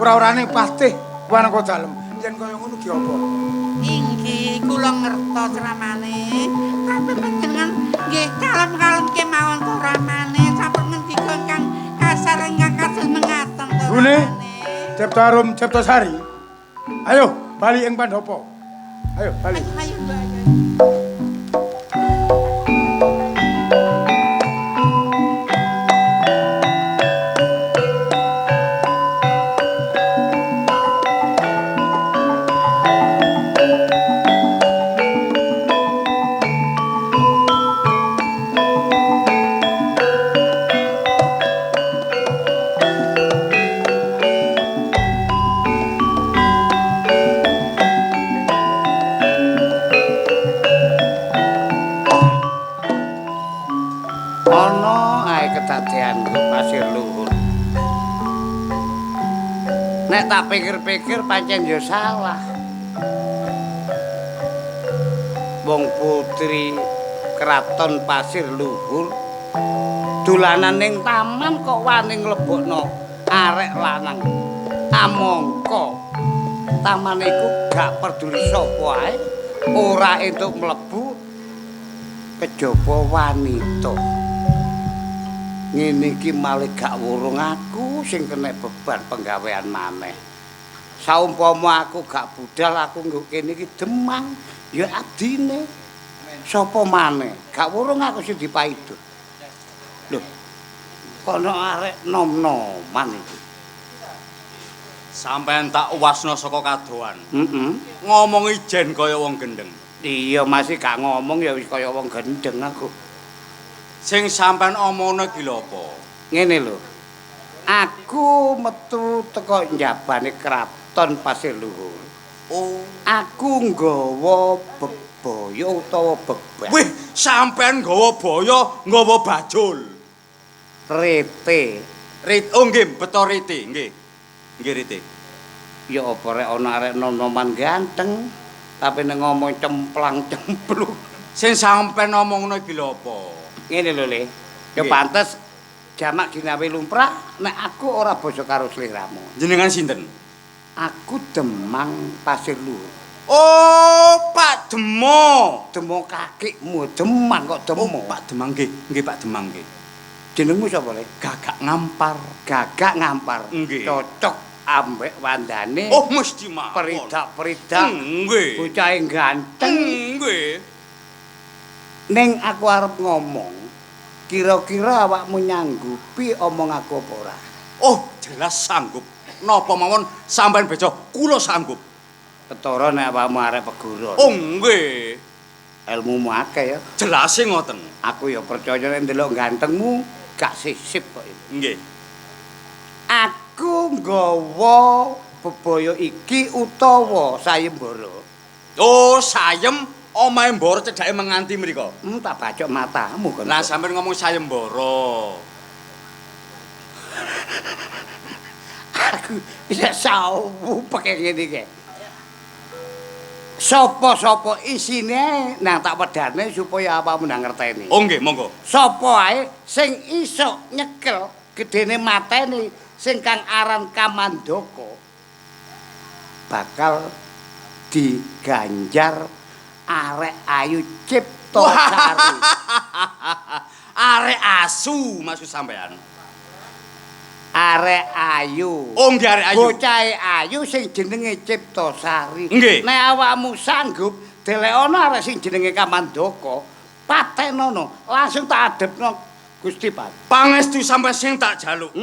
Ora-orane Patih wanaka dalem. Yen kaya ngono ki apa? Inggih kula ngertos ramane. Tapi panjenengan nggih kalem-kalem kemawon to ramane sampun ngendika kang kasar ingkang kados mengaten to. Gune Ciptarum Ciptasari. Ayo bali ing Pandhapa. Ayo bali. Ayo Mbak. Ana ae kedadean pasir luhur. Nek tak pikir-pikir pancen ya salah. Wong putri kraton pasir luhur dolanan ning taman kok wani nglebokno arek lanang. Amangka taman iku gak peduli sapa ae ora entuk mlebu kejaba wanita. Ngene iki malih gak wurung aku sing kena beban penggawean maneh. Saumpama aku gak budal aku nggo kene iki Demang, ya abdine. Sapa maneh? Gak wurung aku sing dipaidut. Lho. Kono arek nom-noman iki. Sampeyan tak uwasno saka kadohan. Ngomong ijen kaya wong gendeng. Iya, masih gak ngomong ya wis kaya wong gendeng aku. Sing sampeyan omongno iki lho apa? Ngene lho. Aku metu teko njabane kraton Pasir Luhur. Oh, aku nggawa bebaya utawa beban. Wih, sampeyan nggawa boyo, nggawa bajul. Rete. Oh nggih, beto rete, nggih. Nggih rete. Ya apa rek ana arek nonoman ganteng, tapi nek ngomong cemplang cemplung. Sing sampeyan ngomongno iki lho apa? Ngene lho, Le. Ya pantes jamak ginawe lumrah nek aku ora basa karo sliramu. Jenengan sinten? Aku Demang Pasir Luhur. Oh, Pak Demo. Demo kakekmu, Demang kok Demo. Oh, Pak Demang nggih, nggih Pak Demang nggih. Jenengmu sapa, Le? Gagak Ngampar. Gagak Ngampar. Nggih. Cocok ambek wandane. Oh, mesti mawon. Peridak-peridak. Nggih. Bocah ganteng. Nggih. Ning aku arep ngomong, kira-kira awakmu nyanggupi omong aku apa ora? Oh, jelas sanggup. Napa mawon sampean bejo, kula sanggup. Ketara nek awakmu arep peguron. Oh, nggih. Ilmumu akeh ya. Jelase ngoten. Aku ya percaya nek ndelok gantengmu gak sisip kok. Nggih. Aku nggawa bebaya iki utawa sayembara. Oh, sayem omahe mbara cedhake menganti mriko. Tak bacok matamu kan. Lah sampean ngomong sayembara. Aku bisa sawu pakai ngene iki. Sopo-sopo isine nang tak wedane supaya apamu nang ngerteni. Oh nggih, monggo. Sapa ae sing iso nyekel gedene mateni sing kang aran Kamandaka bakal diganjar arek ayu Ciptasari. Arek asu maksud sampean. Arek ayu. Oh nggih arek ayu. Bocahe ayu sing jenenge Ciptasari. Nggih. Nek awakmu sanggup delekno arek sing jenenge Kamandaka, patenono, langsung tak adepno Gusti Pat. Pangestu sampean sing tak jaluk.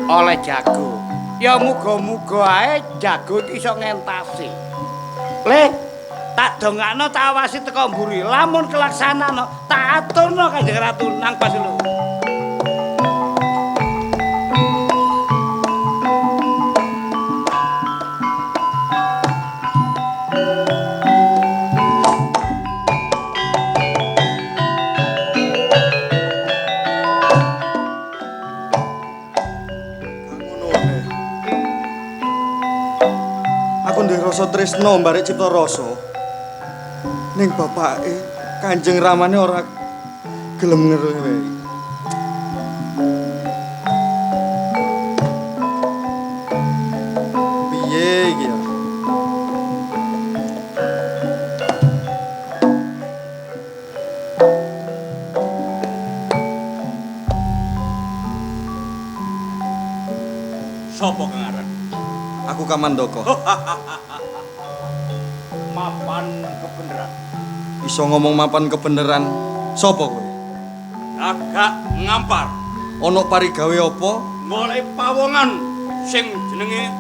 Oleh jago. Ya muga-muga ae jago iki iso ngentasi. Le, tak dongakno tak awasi teko mburi. Lamun kelaksanano, tak aturno Kanjeng Ratu nang Pasir Luhur. Aku ndek rasa tresno mbarek Cipta Rasa. Ning bapake Kanjeng Ramane ora gelem ngerewe. Piye iki ya? Sopo kang aran? Aku Kamandaka. Mapan kebeneran. Iso ngomong mapan kebeneran. Sopo kowe? Gagak Ngampar. Ana parigawe apa? Golek pawongan sing jenenge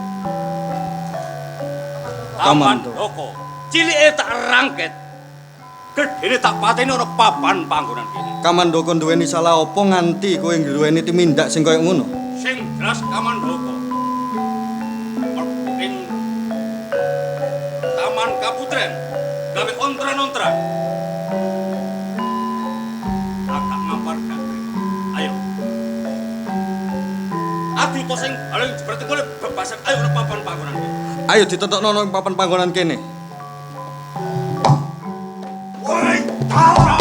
Kamandaka. Cilike tak rangket. Gedene tak pateni ana papan panggonan kene. Kamandaka duweni salah apa nganti kowe nduweni tumindak sing kaya ngono? Sing jelas Kamandaka. Ing Taman Kaputren gawe ontran-ontran. Agak Ngampar gak terima. Ayo. Adu to sing paling berarti kole bebasan ayo nang papan panggonan kene. Ayo ditetokno nang papan panggonan kene. Woi, tara.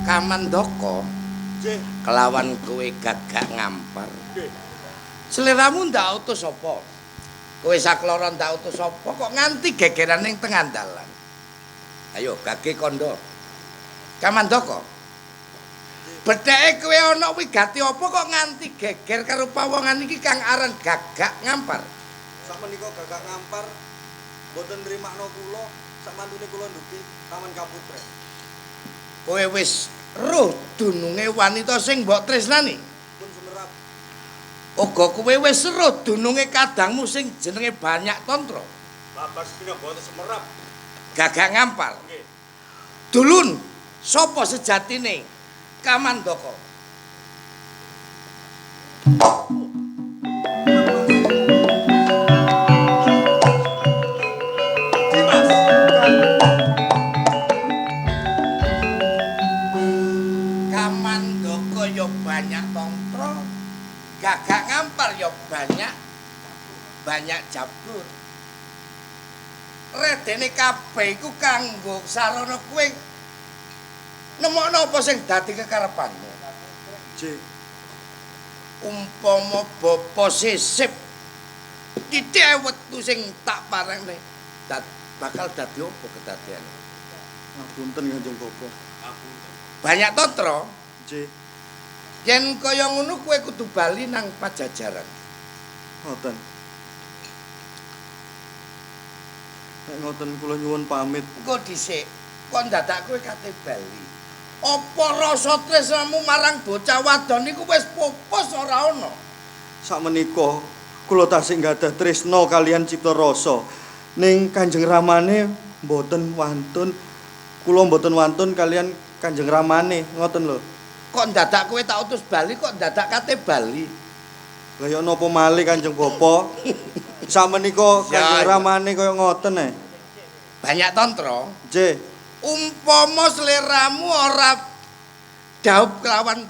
Kamandaka kelawan kowe Gagak Ngampar. Seliramu ndak utus apa? Kowe sakloro ndak utus apa kok nganti gegeran ning tengah dalan. Ayo Gage Kandha. Kamandaka. Bedheke kowe ana wigati apa kok nganti geger karo pawongan iki kang aran Gagak Ngampar. Sakmenika Gagak Ngampar boten nrimakno kula sakmantune kula nduki Taman Kaputren. Kowe wis roh dununge wanita sing mbok tresnani. Pun sumerap. Uga kowe wis roh dununge kadangmu sing jenenge Banyak Tantra. Babar sedina boten semerap. Gagak Ngampar. Dulun, sapa sejatine Kamandaka? Kamandaka ya Banyak Tantra, Gagak Ngampar ya banyak jabur. Redene kabeh iku kanggo sarana kowe nemokno apa sing dadi kekarepanmu. J. Umpama bapa sisip titik wektu sing tak parangne bakal dadi apa kedadiane. Ngapunten Kanjeng Bapa. Banyak Tantra. J. Yen kaya ngono kowe kudu bali nang Pajajaran. Ngoten. Nek ngoten kula nyuwun pamit. Engko dhisik kon dadak kowe kate bali. Apa rasa tresnamu marang bocah wadon niku wis pupus ora ana? Sakmenika kula tasih gadah tresna kalian Cipta Rasa. Ning Kanjeng Ramane mboten wantun. Kula mboten wantun kalian Kanjeng Ramane, ngoten lho. Kok dadak kowe tak utus bali kok dadak kate bali? Lah ya napa malih Kanjeng Bapa? Sakmenika Kanjeng Ramane kaya ngoten Banyak Tantra. J. Umpama sliramu ora daup kelawan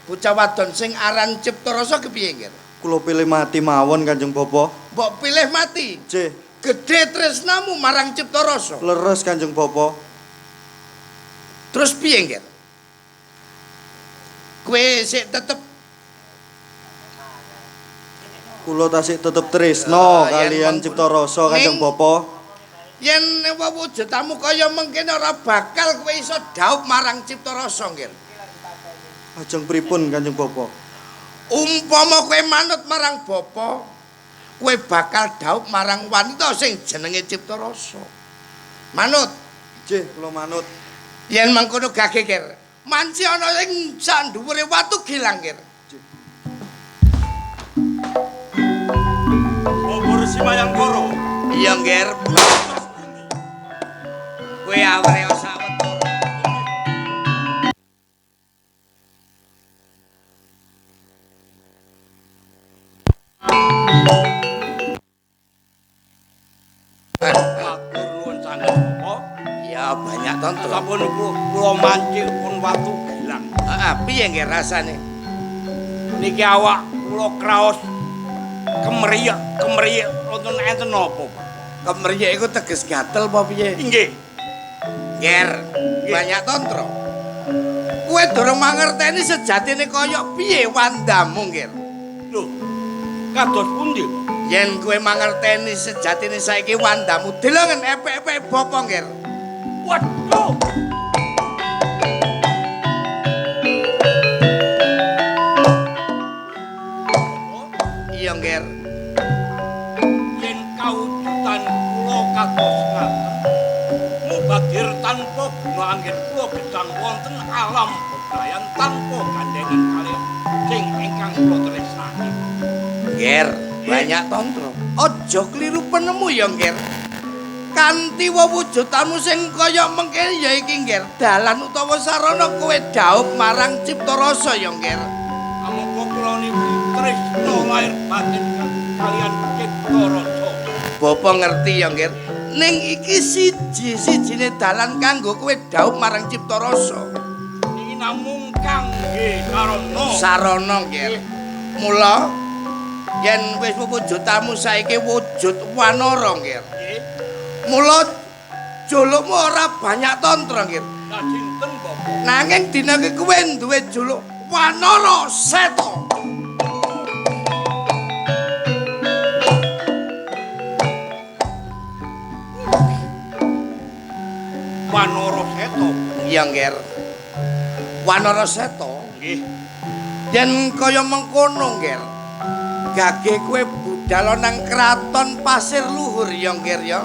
bocah wadon sing aran Cipta Rasa kepiye nggih? Kula pilih mati mawon Kanjeng Bapa. Mbok pilih mati. J. Gedhe tresnamu marang Cipta Rasa. Leres Kanjeng Bapa. Terus piye nggih? Kowe sik tetep kula tasih tetep tresna kalian Cipta Rasa Kanjeng Bapa. Yen wewujudamu kaya mengkene ora bakal kowe iso dhaup marang Cipta Rasa nggih. Ajeng pripun Kanjeng Bapa? Umpama kowe manut marang bapa, kowe bakal dhaup marang wanita sing jenenge Cipta Rasa. Manut. Nggih, kula manut. Yen mangkono Gage Ger, manci ana ing sak dhuwure watu gilang Ger. Bobor Simayangkara. Iya Ger. Kowe awre sawetara. Matur nuwun sanget Bapak. Ya Banyak Tantra. Sampun kula manci pun watu gilang. Heeh, piye nggih rasane? Niki awak kula kraos kemriyek wonten enten napa? Kemriyek iku teges gatel apa piye? Nggih. Ger, Banyak Tantra. Kowe durung mangerteni sejatine kaya piye wandamu, Ger. Lho, kados pundi? Yen kowe mangerteni sejatine saiki wandamu, delongen epek-epek bapa, Ger. Waduh. Iya, Ger. Yen kawujudan kula kados ngaten, mubadir tanpa guna anggen kula gedang wonten alam bebrayan tanpa gandengan kaliyan sing ingkang kula tresnani. Ger, Banyak Tantra. Aja kliru penemu ya, Ger. Kanthi wewujudanmu sing kaya mengkene ya iki, Ger. Dalan utawa sarana kowe dhaup marang Cipta Rasa ya, Ger. Amarga kula niki tresna lahir batin kaliyan Cipta Rasa. Bapa ngerti ya, Ger. Ning iki siji-sijine dalan kanggo kowe dhaup marang Cipta Rasa. Niki namung kangge karana Sarana, Ger. Mula yen wis wujudamu saiki wujud wanara, Ger. Mula julukmu ora Banyak Tantra, Ger. Dinten Bapak. Nanging dina iki kowe duwe juluk Wanara Seta. Iya, Nger. Wanara Seta. Nggih. Yen kaya mengkono, Nger. Gage kowe budal nang kraton Pasir Luhur ya, Nger ya.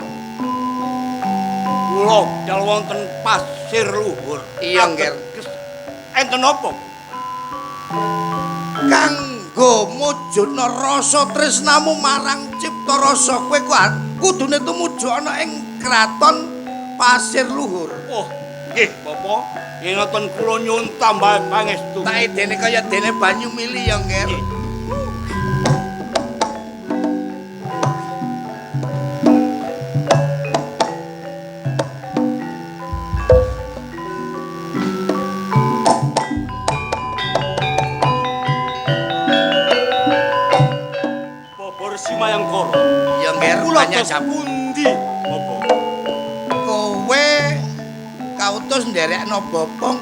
Kula budal wonten Pasir Luhur. Iya, Nger. Enten apa? Kanggo mujudna rasa tresnamu marang Cipta Rasa, kowe kudune tumuju ana ing kraton Pasir Luhur. Oh, nggih, Bapak. Ingeten kula nyuwun tambah pangestu. Tak dene kaya dene banyu mili ya, Nger. Mayangkara. Ya, Nger, banyak pundi, Bapak? Kowe kautus nderekno Bopong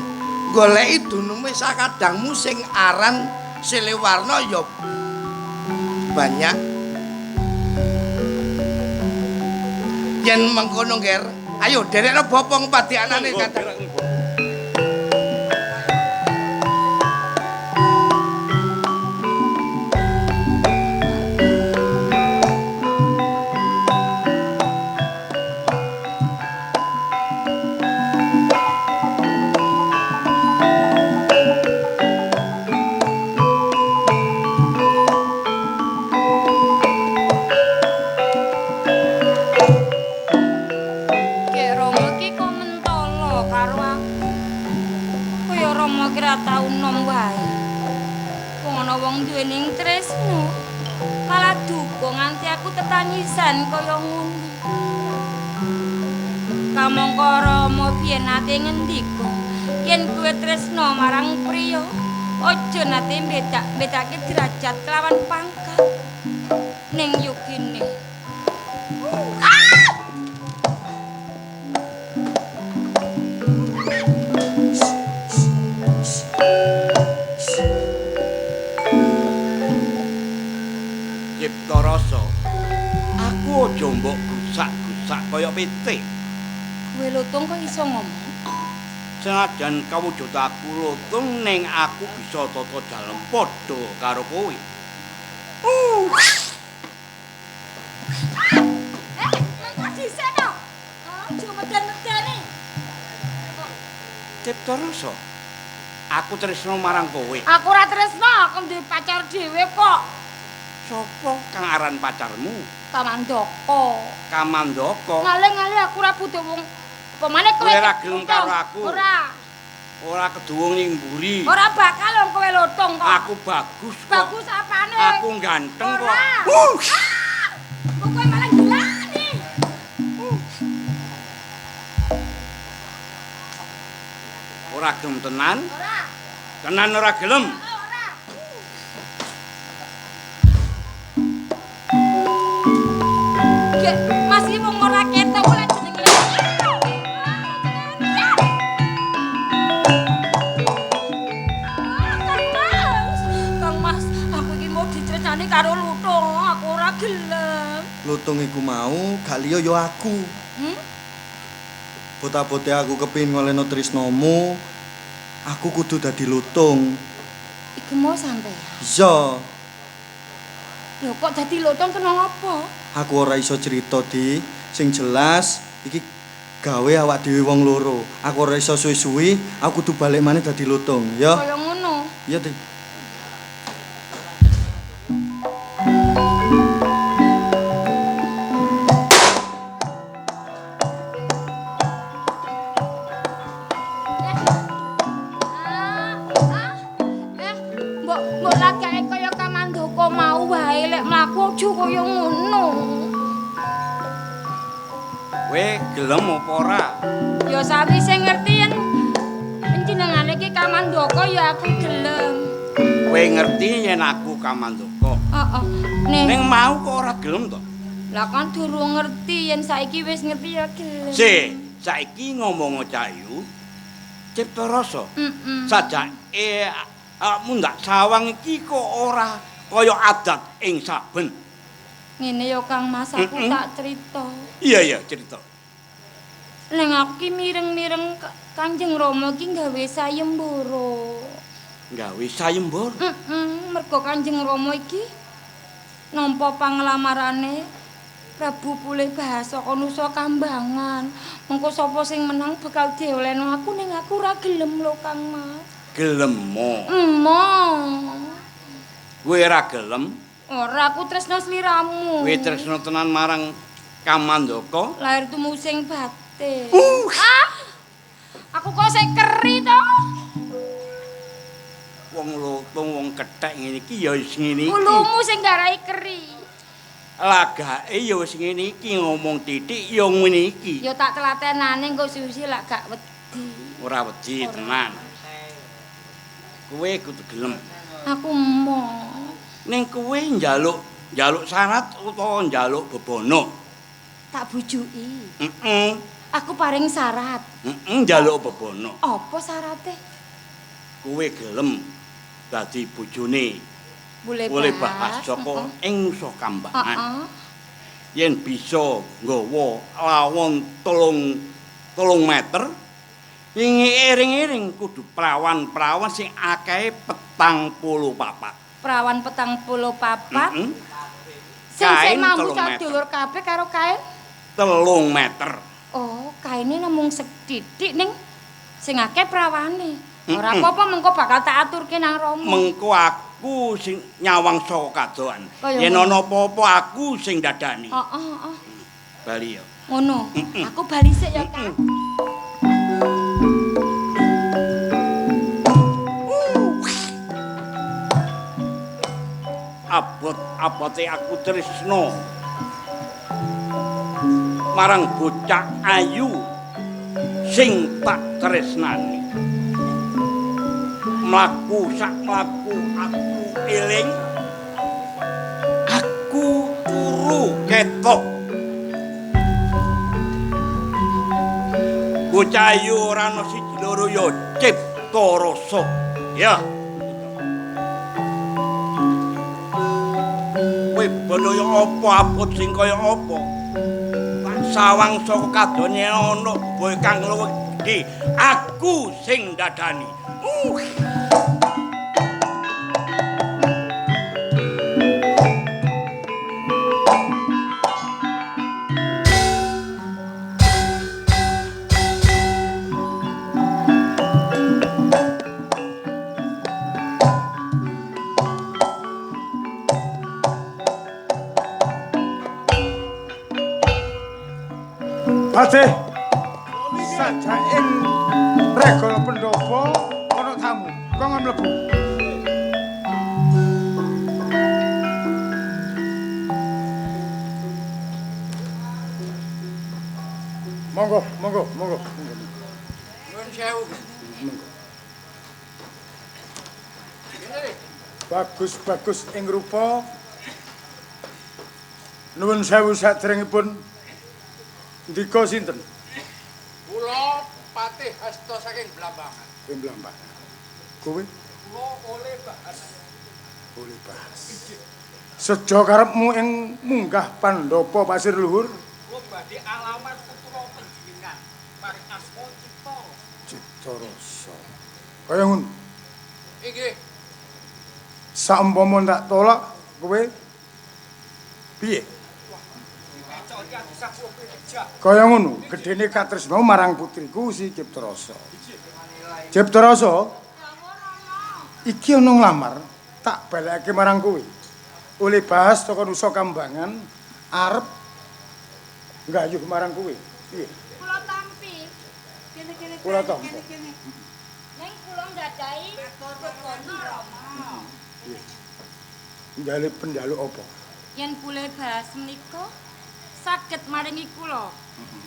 goleki dunume sakadangmu sing aran Siliwarna ya banyak. Yen mengkono, Nger, ayo nderekno Bopong padianane kadang. Duwening tresno malah duka nganti aku tetangisan kaya ngono. Kamangka Rama biyen nate ngendika yen kowe tresno marang priya aja nate bedake derajat kelawan pangkat ning yogine. Aku aja mbok gusak-gusak kaya pitik. Kowe lutung kok iso ngomong? Senajan kawujud aku lutung ning aku bisa tata dalem padha karo kowe. Mengko diseno. Aja meden-medeni. Cipta Rasa. Aku tresno marang kowe. Aku ora tresno, aku duwe pacar dhewe kok. Sopo kang aran pacarmu? Kamandaka. Kamandaka. Ngalih-ngalih aku ora butuh wong pemane kowe. Ora gelem karo aku. Ora. Ora keduwung ning mburi. Ora bakal wong kowe lotong kok. Aku bagus kok. Bagus apane? Aku ganteng kok. Kok kowe malah gilani. Ora gelem tenan? Ora. Tenan ora gelem? Masih wong ora ketok lek jenenge. Kang Mas, aku iki mau dicrecani karo lutung, aku ora gelem. Lutung iku mau gak liya ya aku. Bota-bote aku kepengin ngoleno tresnomu, aku kudu dadi lutung. Iku mau sampe. Iya. Lho kok dadi lutung kena apa? Aku ora iso cerita, Di. Sing jelas iki gawe awak dhewe wong loro. Aku ora iso suwi-suwi, aku kudu balik maneh dadi lutung, ya. Kaya ngono. Iya, Di. Mbok lagake kaya Kamandaka mau wae lek mlaku aja kaya ngono. Kowe gelem apa ora? Ya sawise ngerti yen jenengane iki Kamandaka ya aku gelem. Kowe ngerti yen aku Kamandaka. Heeh. Ning mau kok ora gelem to? Lah kan durung ngerti yen saiki wis ngerti ya gelem. Saiki ngomong Cahayu Cipta Rasa. Heeh. Sajake awakmu ndak sawang iki kok ora kaya adat ing saben. Ngene ya Kang Mas, aku tak cerita. Iya, cerita. Neng aku ki mireng-mireng Kanjeng Rama ki gawe sayembara. Gawe sayembara. Mergo Kanjeng Rama iki nampa panglamarane Prabu Pulih Bahasaka Nusa Kambangan. Mengko sapa sing menang bakal diolehno aku ning aku ora gelem lho Kang Mas. Gelem mo. Kowe ora gelem? Ora, aku tresno sliramu. Kowe tresno tenan marang Kamandaka? Lahir tumusing batin. Aku kok sik keri to. Wong lutung wong kethek ngene iki ya wis ngene iki. Ulumu sing garai keri. Lagake ya wis ngene iki ngomong titik ya ngene iki. Ya tak telatenane engko susi lak gak wedi. Ora wedi tenan. Kowe kudu gelem. Aku mau. Ning kowe njaluk syarat utawa njaluk bebono? Tak bujuki. Aku paring syarat. Njaluk bebono. Apa syarate? Kowe gelem dadi bojone Pulih Bahasaka ing Nusa Kambangan. Yen bisa nggawa lawon 3 meter, ing iring-iring kudu prawan-prawan sing akehe 44. Prawan 44. Sing mambu sadulur kabeh karo kain 3 meter. Oh, kaine namung sethithik ning sing akeh prawane. Ora apa-apa mengko bakal tak aturke nang Rama. Mengko aku sing nyawang saka kadohan. Yen ana apa-apa aku sing dadani. Heeh. Bali ya. Ngono. Aku bali sik ya, Kang. Abote aku tresno marang bocah ayu sing tak tresnani. Mlaku sak mlaku aku eling, aku turu ketok. Bocah ayu ora ana siji loro ya cipta rasa. Ya. Kowe bonoyo apa abot sing kaya apa? Sawang saka kadone ana boy kang luwih gedhe. Aku sing dadani. Patih sajaing regol pendopo ana tamu. Kok mlebu? Monggo. Nuwun sewu. Bagus ing rupa. Nuwun sewu sadèrèngipun. Ndika sinten? Kula Patih Hasta saking Blambangan. Blambangan. Kowe? Kula Oleh Bahas. Oleh Bahas. Seja karepmu ing munggah Pandhapa Pasir Luhur? Kula badhe alamat putra panjenengan paring asma Cipta Rasa. Kaya ngono. Inggih. Saumpama tak tolak kowe piye? Kaya ngono, gedene katresna marang putriku si Cipta Rasa. Cipta Rasa, iki ana nglamar, tak balekake marang kowe. Oleh Bahas saka Nusa Kambangan arep nggayuh marang kowe. Piye? Kula tampi. Kene-kene. Kula tampi. Neng kula nggadahi bebana Rama. Njaluk penjaluk apa? Yen Pulih Bahas menika saged maringi kula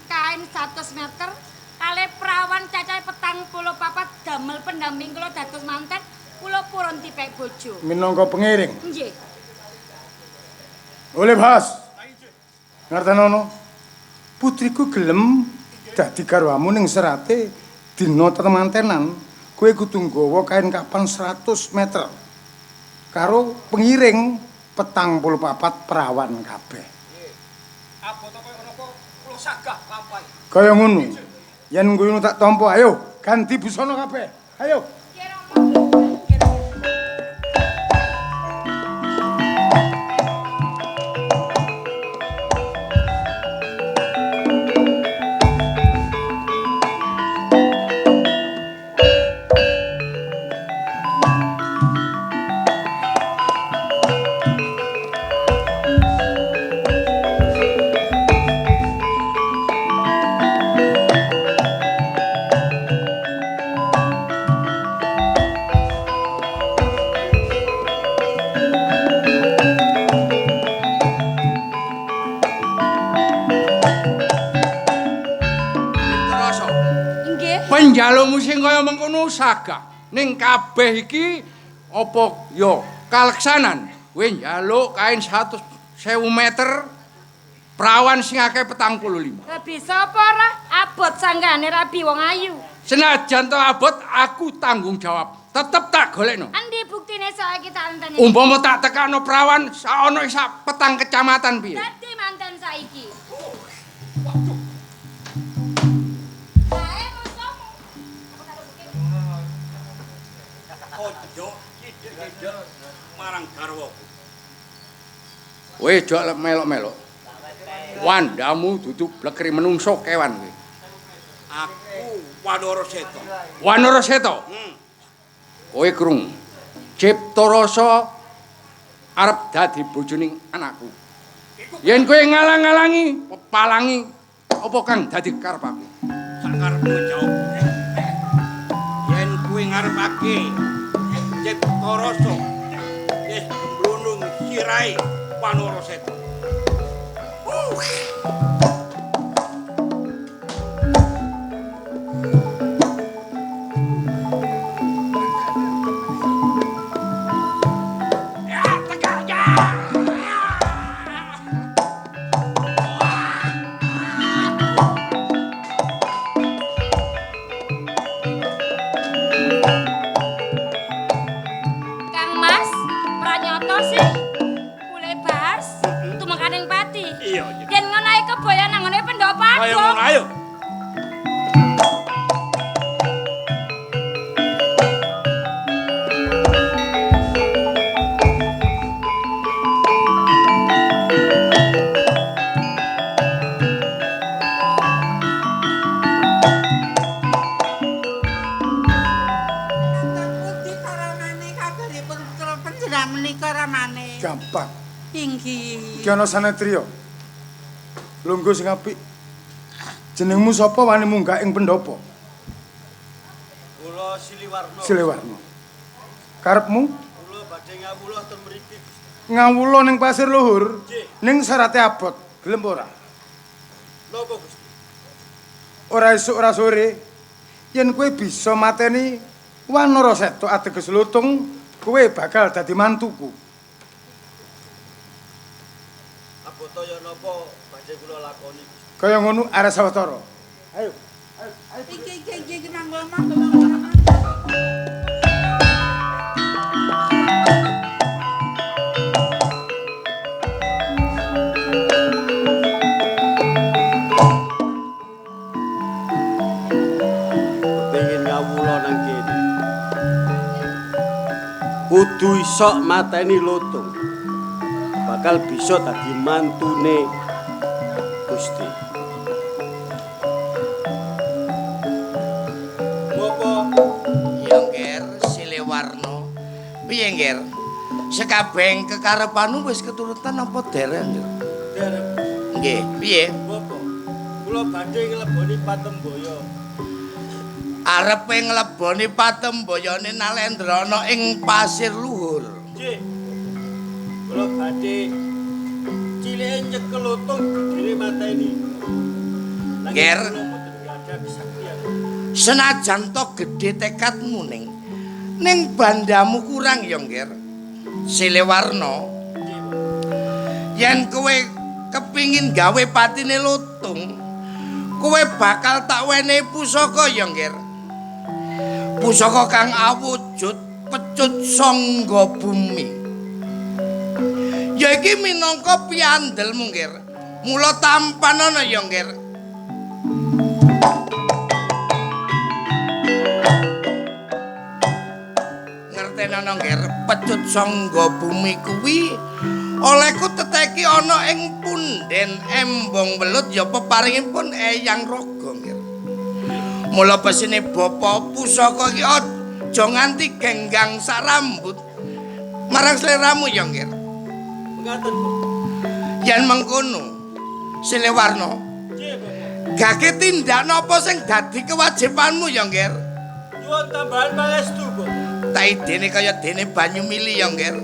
kain 100 meter kalih prawan cacahe 44 damel pendamping kula dados manten kula purun tipek bojo. Minangka pengiring. Nggih. Oleh Bahas. Ngertenono. Putriku gelem dadi garwamu ning serate dina temantenan. Kowe kudu nggawa kain kapan 100 meter. Karo pengiring 44 perawan kabeh. Abot kaya ngono kula sagah lampahi. Kaya ngono. Yen nguyunu tak tampa, ayo ganti busana kabeh. Ayo. Penjalumu sing kaya mengkono sagah ning kabeh iki apa ya kaleksanan kowe njaluk kain 100.000 meter prawan sing akeh 45. Lah bisa apa ora abot sanggane rabi wong ayu. Senajan to abot aku tanggung jawab. Tetep tak golekno. Endi buktine saiki tak enteni. Umpama tak tekano prawan saono sak petang kecamatan piye? Dadi manten saiki. Ojo cidek-cidek marang garwaku. Kowe aja melok-melok. Wandamu dudu blekri menungso kewan kowe. Aku Wanara Seta. Wanara Seta. Kowe krung. Ciptarasa arep dadi bojoning anakku. Yen kowe ngalang-alangi, pepalangi apa kang dadi karep aku? Sakarepmu jawab. Yen kowe ngarepake Ciptarasa wis gemblunung sirahe Wanara Seta. Ayo. Gampang. Inggih. Iki ana sanetria. Lungguh sing apik. Jenengmu sapa wani munggah ing pendopo? Kula Siliwarna. Siliwarna. Karepmu? Kula badhe ngawula ten mriki. Ngawula ning Pasir Luhur. Nggih. Ning syarate abot. Gelem ora? Napa Gusti? Ora esuk ora sore. Yen kowe bisa mateni Wanara Seta ateges lutung, kowe bakal dadi mantuku. Abotaya napa badhe kula lakoni? Kaya ngono arek sawetara. Ayo. Iki manggo. Kepengin ngawula nang kene. Kudu iso mateni lutung. Bakal bisa dadi mantune Gusti. Siliwarna. Piye, Nger? Sekabeh kekarepanmu wis keturutan apa dereng? Dereng. Nggih, piye? Bapak, kula badhe ngleboni Patemboyo. Arepe ngleboni Patemboyone Nalendrana ing Pasir Luhur. Nggih. Kula badhe cilike nyekel lutung gedene mateni. Nger, senajan to gedhe tekadmu ning bandamu kurang ya, Nger. Siliwarna. Yen kowe kepingin gawe patine lutung, kowe bakal tak wenehi pusaka ya, Nger. Pusaka kang awujud pecut sangga bumi. Ya iki minangka piandelmu, Nger. Mula tampanana ya, Nger. ngertenono nggih pecut sangga bumi kuwi olehku teteki ana ing punden embong welut ya peparingipun Eyang Raga nggih. Mula pesine bapa pusaka iki aja nganti genggang sak rambut marang sliramu ya nggih. Ngaten, Bu. Yen mengkono Silewarna gake tindak napa sing dadi kewajibanmu ya nggih. Nyuwun tambahan pangestu, Bu. Tak idene kaya dene banyu mili ya nggih.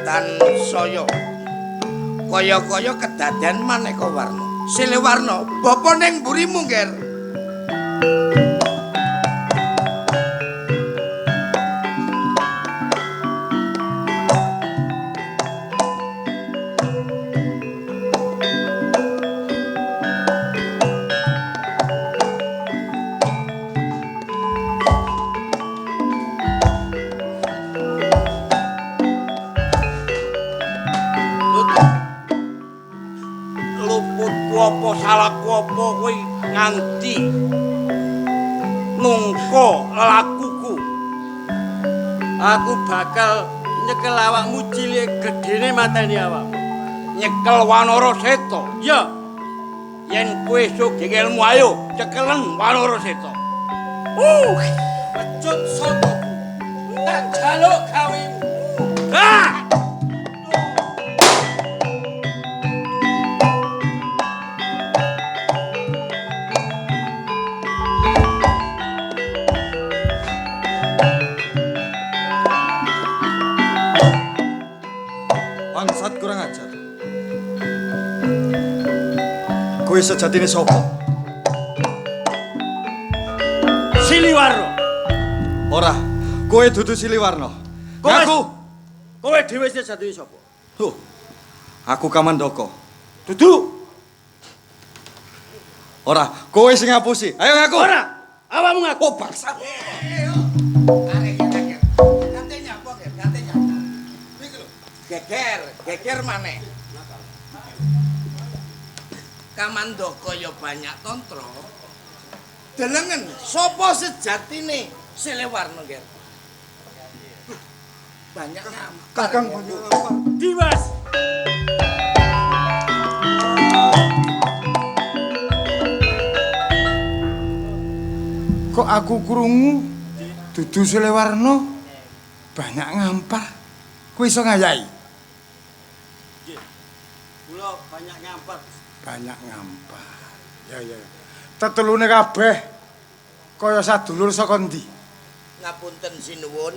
Tansaya kaya-kaya kedaden maneka warna. Silewarna, bapa ning mburimu nggih. Apa salahku apa kowe nganti nungko lelakuku. Aku bakal nyekel awakmu cilik gedene mateni awakmu. Nyekel Wanara Seta. Ya, Yen kowe esuk gegelmu ayo cekelen Wanara Seta. pecut saka tak jaluk gawimu. Ah! Bangsat kurang ajar. Kowe sejatine sapa? Siliwarna. Ora, kowe dudu Siliwarna. Ngaku. Kowe dhewe sejatine sapa? Loh, aku Kamandaka. Dudu. Ora, kowe sing ngapusi. Ayo ngaku. Ora, awakmu ngaku. Oh, bangsat. Geger maneh. Kamandaka ya banyak tantra. Delengen sapa sejatine Silewarna nggih. Banyak Kakang banyak apa? Dimas. Kok aku krungu dudu Silewarna banyak ngampar. Kowe iso ngayahi? Nggih. Kula banyak ngampar. Banyak ngampar. Ya. Tetelune kabeh kaya sadulur saka ndi? Ngapunten sinuwun.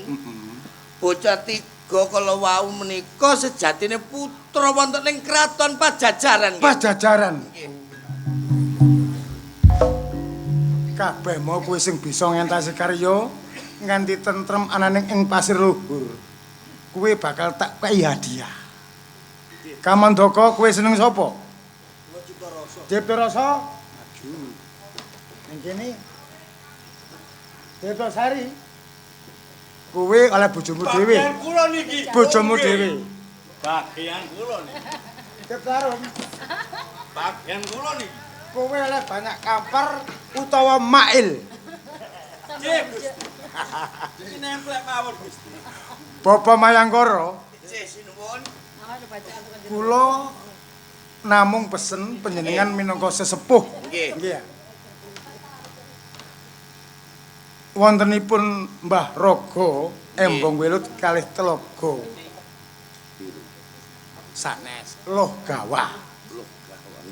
Bocah tiga kala wau menika sejatine putra wonten ing kraton Pajajaran. Pajajaran. Kabeh mau kowe sing bisa ngentasi karya nganti tentrem ananing ing pasir luhur. Kowe bakal tak kei hadiah. Kamandaka kowe seneng sapa? Cipta Rasa. Maju. Ning kene. Cipta Sari. Kowe oleh bojomu dhewe. Bagian kula niki. Bojomu dhewe. Bagian kula niki. Cipta Rum. Bagian kula niki. Kowe oleh banyak kampar utawa mail. Nggih, Gusti. Iki nemplek mawon, Gusti. Bapak Mayangkara, Nggih sinuwun. kula namung pesen panjenengan minangka sesepuh. Nggih. Nggih. Wontenipun Mbah Raga embong welut kalih telaga. Sanes loh gawah.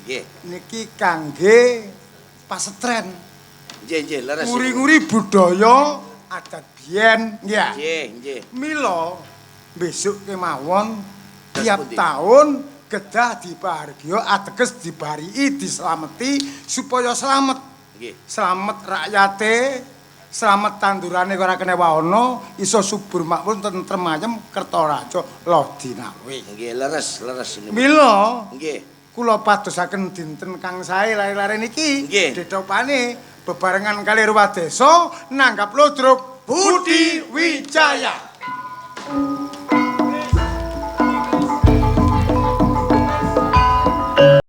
Nggih. Niki kangge pasetren. Nggih, leres. Nguri-nguri budaya adat biyen, nggih. Nggih. Mila besok kemawon tiap pundi? tahun kedah dipahargya ateges dibarii dislameti supaya slamet. Nggih. Slamet rakyate, slamet tandurane ora kena waana, iso subur makmur tentrem ayem kerta raja Ladinawe. Nggih, leres sinuwun. Mila Nggih. kula padosaken dinten kang sae lare-lare niki Nggih. dedopane bebarengan kali Ruwadesa nanggap ludruk Budi Wijaya.